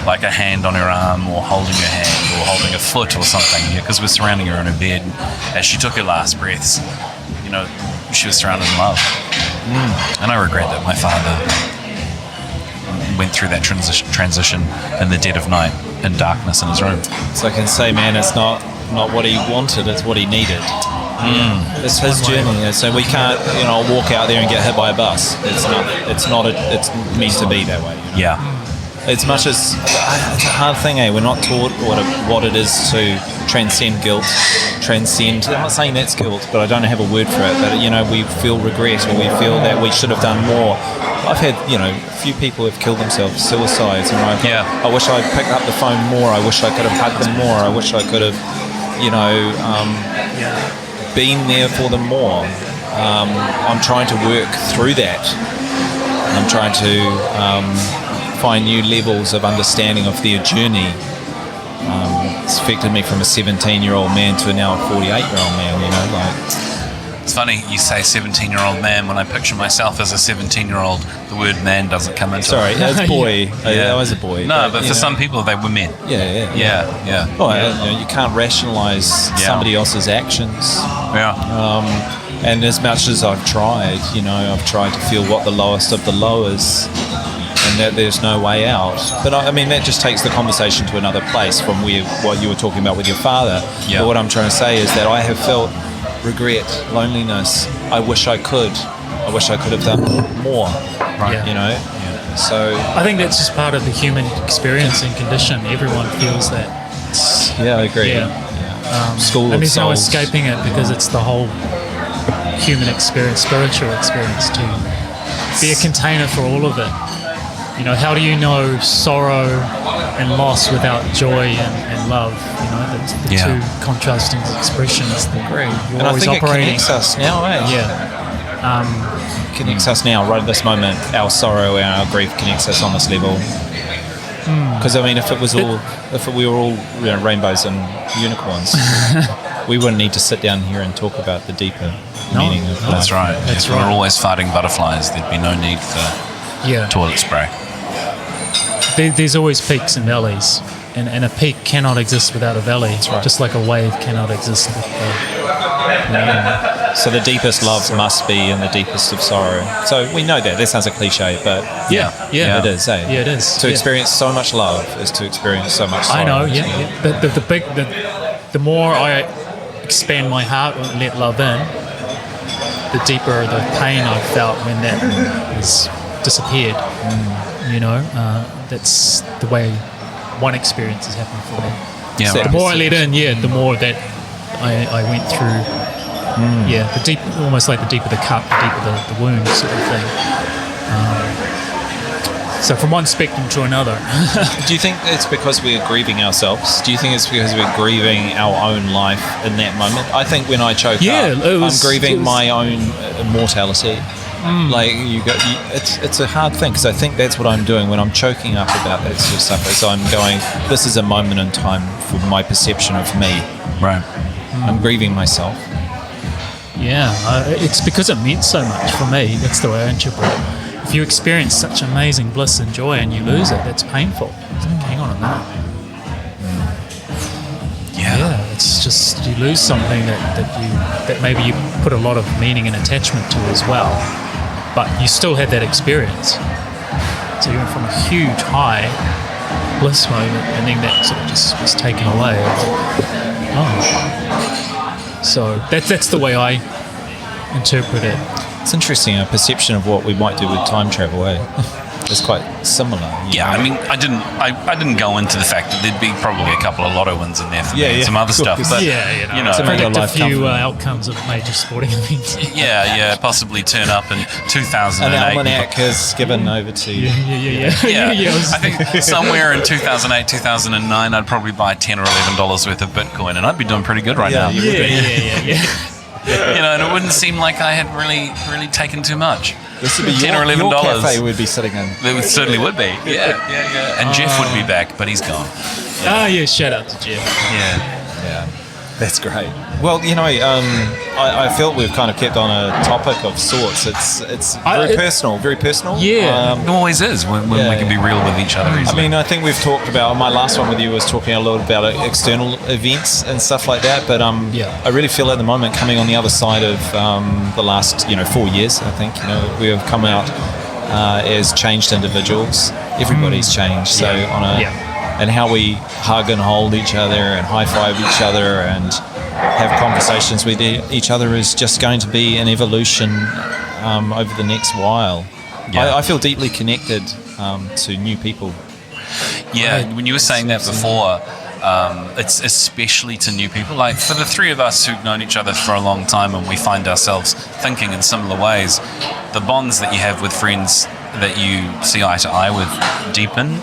like a hand on her arm, or holding her hand, or holding a foot or something, because we're surrounding her in her bed. As she took her last breaths, she was surrounded in love. And I regret that my father went through that transition in the dead of night, in darkness in his room. So I can say, man, it's not what he wanted, it's what he needed. It's his journey, so we can't, walk out there and get hit by a bus. It's meant to be that way. Yeah. As much as it's a hard thing, we're not taught what it is to transcend guilt. I'm not saying that's guilt, but I don't have a word for it. But we feel regret, or we feel that we should have done more. I've had a few people have killed themselves, suicides, and I wish I'd picked up the phone more. I wish I could have hugged them more. I wish I could have, been there for them more. I'm trying to work through that. I'm trying to find new levels of understanding of their journey. It's affected me from a 17-year-old man to now a 48-year-old man, It's funny you say 17-year-old man. When I picture myself as a 17-year-old, the word man doesn't come into Sorry, it. as boy. I was a boy. No, but for some people, they were men. Yeah. Well, you can't rationalise somebody else's actions. Yeah. And as much as I've tried, I've tried to feel what the lowest of the low is, and that there's no way out. But I mean, that just takes the conversation to another place from what you were talking about with your father. Yeah. But what I'm trying to say is that I have felt regret, loneliness. I wish I could have done more. Right. So I think that's just part of the human experience and condition. Everyone feels that. I agree. School and of there's no souls. escaping it, because it's the whole human experience, spiritual experience, to be a container for all of it. How do you know sorrow and loss without joy and love? The two contrasting expressions that you're and I always think operating. it connects us now, connects us now, right at this moment. Our sorrow and our grief connects us on this level. Because I mean, if we were all rainbows and unicorns, we wouldn't need to sit down here and talk about the deeper meaning of life. That's right. If we were always fighting butterflies, there'd be no need for toilet spray. There's always peaks and valleys, and a peak cannot exist without a valley, just like a wave cannot exist without So the deepest love must be in the deepest of sorrow. So we know that sounds a cliche, but it is. Yeah, it is. To experience so much love is to experience so much sorrow. I know. The more I expand my heart and let love in, the deeper the pain I've felt when that has disappeared. That's the way one experience has happened for me. Yeah. So the more I let in, the more that I went through. The deep, almost like the deeper the cup, the deeper the wound, sort of thing. So from one spectrum to another. Do you think it's because we're grieving ourselves? Do you think it's because we're grieving our own life in that moment? I think when I choke up, I'm grieving my own mortality. Like it's a hard thing, because I think that's what I'm doing when I'm choking up about that sort of stuff. Is I'm going, this is a moment in time for my perception of me. Right. I'm grieving myself. Yeah, it's because it meant so much for me. That's the way I interpret it. If you experience such amazing bliss and joy and you lose it, that's painful. It's like, hang on a minute. Yeah, it's just you lose something that maybe you put a lot of meaning and attachment to as well, but you still had that experience. So you went from a huge high bliss moment, and then that sort of just was taken away. Oh, so that's the way I interpret it. It's interesting, a perception of what we might do with time travel, It's quite similar. Yeah, I mean, I didn't go into the fact that there'd be probably a couple of lotto wins in there for me and some other stuff. But to predict a few outcomes of major sporting events. Possibly turn up in 2008. An almanac is given over to you. I think somewhere in 2008, 2009, I'd probably buy $10 or $11 worth of Bitcoin, and I'd be doing pretty good right now. Yeah. And it wouldn't seem like I had really taken too much. This would be $10 or $11. Your cafe would be sitting in. It certainly would be. Yeah. And Jeff would be back, but he's gone. Shout out to Jeff. Yeah. That's great. Well, I felt we've kind of kept on a topic of sorts. It's very personal. Yeah. It always is when we can be real with each other easily. I mean, I think we've talked about, my last one with you was talking a little about external events and stuff like that, but I really feel at the moment, coming on the other side of the last 4 years, I think, we have come out as changed individuals. Everybody's changed. So and how we hug and hold each other and high-five each other and have conversations with each other is just going to be an evolution over the next while. Yeah. I feel deeply connected to new people. Yeah, when you were saying that before, it's especially to new people. Like for the three of us who've known each other for a long time and we find ourselves thinking in similar ways, the bonds that you have with friends that you see eye to eye with deepen.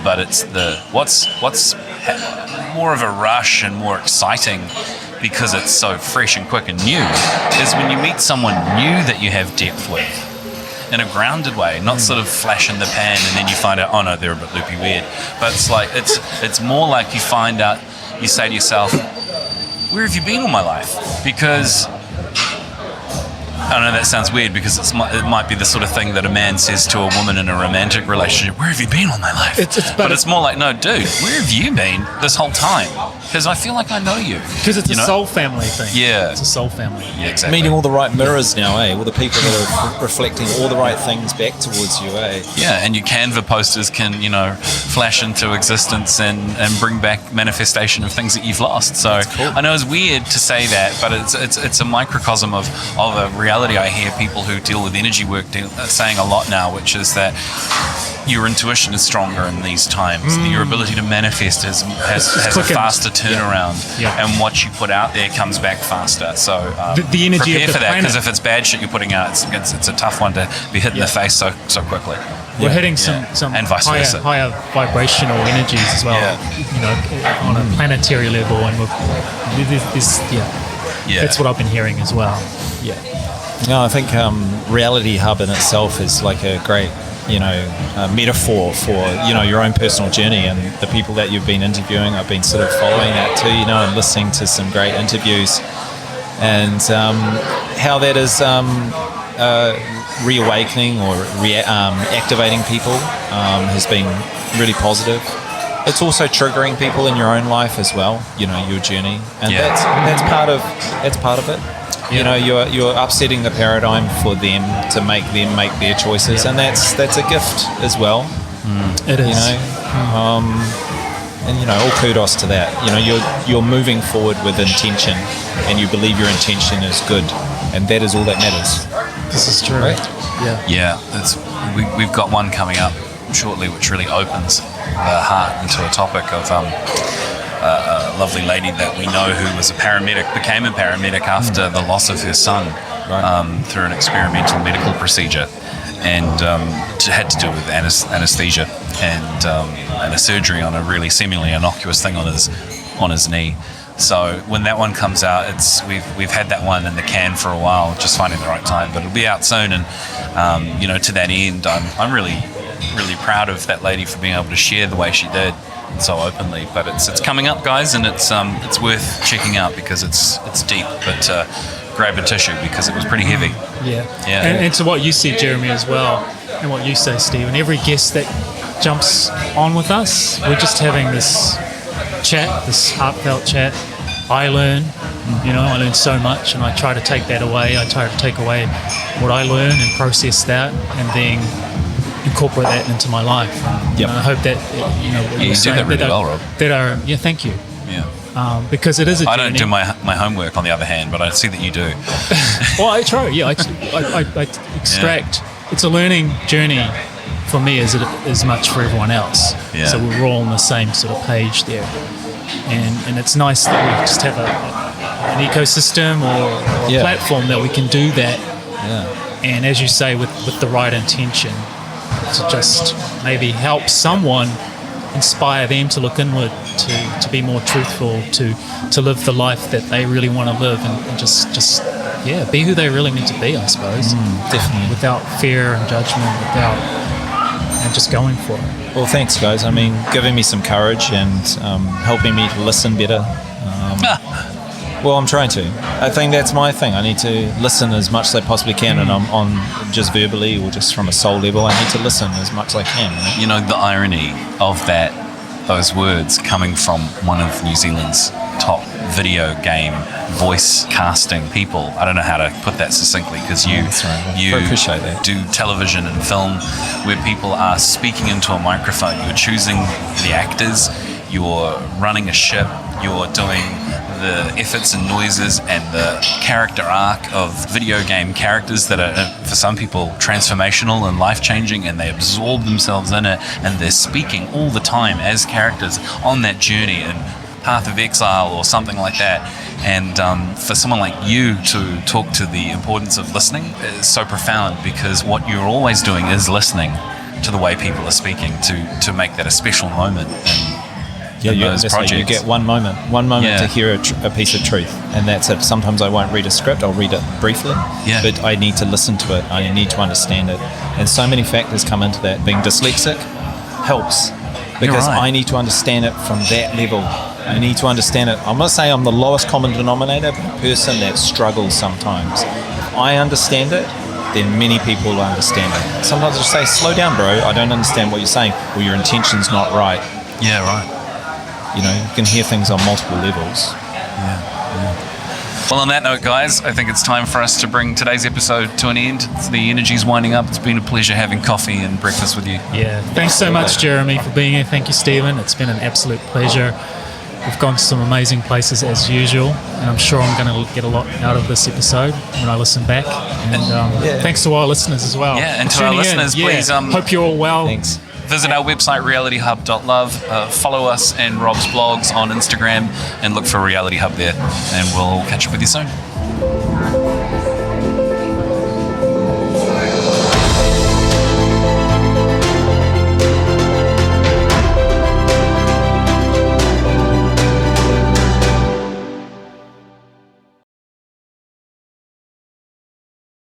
But it's what's more of a rush and more exciting because it's so fresh and quick and new is when you meet someone new that you have depth with in a grounded way, not sort of flash in the pan and then you find out, oh no, they're a bit loopy weird. But it's like it's more like you find out, you say to yourself, where have you been all my life? Because I know that sounds weird because it might be the sort of thing that a man says to a woman in a romantic relationship. Where have you been all my life? But it's more like, no, dude, where have you been this whole time? Because I feel like I know you. Because it's a soul family thing. Yeah. It's a soul family. Yeah, exactly. Meeting all the right mirrors now, all the people that are reflecting all the right things back towards you, Yeah, and your Canva posters can, flash into existence and bring back manifestation of things that you've lost. So cool. I know it's weird to say that, but it's a microcosm of a reality I hear people who deal with energy work saying a lot now, which is that your intuition is stronger in these times. Your ability to manifest has a faster turnaround, and what you put out there comes back faster. So the energy prepare of the for that, planet. because if it's bad shit you're putting out, it's a tough one to be hit in the face so quickly. We're hitting some and vice versa. higher vibrational energies as well, on a planetary level, and that's what I've been hearing as well. No, I think Reality Hub in itself is like a great, metaphor for, your own personal journey and the people that you've been interviewing. I've been sort of following that too, and listening to some great interviews, and how that is reawakening or activating people has been really positive. It's also triggering people in your own life as well, your journey, and that's part of it. You're upsetting the paradigm for them to make their choices, and that's a gift as well. It is. And all kudos to that. You're moving forward with intention, and you believe your intention is good, and that is all that matters. This is true. Right? Yeah. We've got one coming up shortly, which really opens the heart into a topic of a lovely lady that we know who became a paramedic after the loss of her son through an experimental medical procedure, and had to do with anesthesia and a surgery on a really seemingly innocuous thing on his knee. So when that one comes out, we've had that one in the can for a while, just finding the right time, but it'll be out soon. And to that end, I'm really, really proud of that lady for being able to share the way she did, so openly. But it's coming up, guys, and it's worth checking out because it's deep. But grab a tissue because it was pretty heavy. Yeah. Yeah. And to what you said, Jeremy, as well, and what you say, Stephen, every guest that jumps on with us, we're just having this chat, this heartfelt chat. I learn so much, and I try to take that away. I try to take away what I learn and process that, and then incorporate that into my life. Yep. And I hope that You did that really well, Rob. Thank you. Yeah. Because it is a I journey. don't do my homework, on the other hand, but I see that you do. Well, I try. Yeah, I extract. It's a learning journey for me as much for everyone else. Yeah. So we're all on the same sort of page there, and it's nice that we just have an ecosystem or a platform that we can do that. Yeah. And as you say, with the right intention, to just maybe help someone, inspire them to look inward, to be more truthful, to live the life that they really want to live, and just be who they really meant to be, I suppose. Definitely. Without fear and judgment, and just going for it. Well, thanks, guys. I mean, giving me some courage and helping me to listen better. Well, I'm trying to. I think that's my thing. I need to listen as much as I possibly can, and I'm on just verbally or just from a soul level. I need to listen as much as I can. Right? You know, the irony of those words coming from one of New Zealand's top video game voice casting people. I don't know how to put that succinctly, because you I appreciate that. do television and film where people are speaking into a microphone. You're choosing the actors, you're running a ship, you're doing the efforts and noises and the character arc of video game characters that are, for some people, transformational and life-changing, and they absorb themselves in it, and they're speaking all the time as characters on that journey and Path of Exile or something like that. And for someone like you to talk to the importance of listening is so profound, because what you're always doing is listening to the way people are speaking to make that a special moment. Those projects. You get one moment to hear a piece of truth, and that's it. Sometimes I won't read a script, I'll read it briefly, but I need to listen to it, I need to understand it, and so many factors come into that. Being dyslexic helps, because I need to understand it from that level. I need to understand it. I'm not saying I'm the lowest common denominator, but a person that struggles sometimes. If I understand it, then many people will understand it. Sometimes I just say, slow down, bro, I don't understand what you're saying, or your intention's not right. Yeah, right. You can hear things on multiple levels. Well, on that note, guys, I think it's time for us to bring today's episode to an end. The energy's winding up. It's been a pleasure having coffee and breakfast with you. Yeah, thanks so much, Jeremy, for being here. Thank you, Stephen. It's been an absolute pleasure. We've gone to some amazing places as usual, and I'm sure I'm going to get a lot out of this episode when I listen back. And thanks to our listeners as well. Yeah, and to our listeners, please... hope you're all well. Thanks. Visit our website, realityhub.love. Follow us and Rob's blogs on Instagram, and look for Reality Hub there. And we'll catch up with you soon.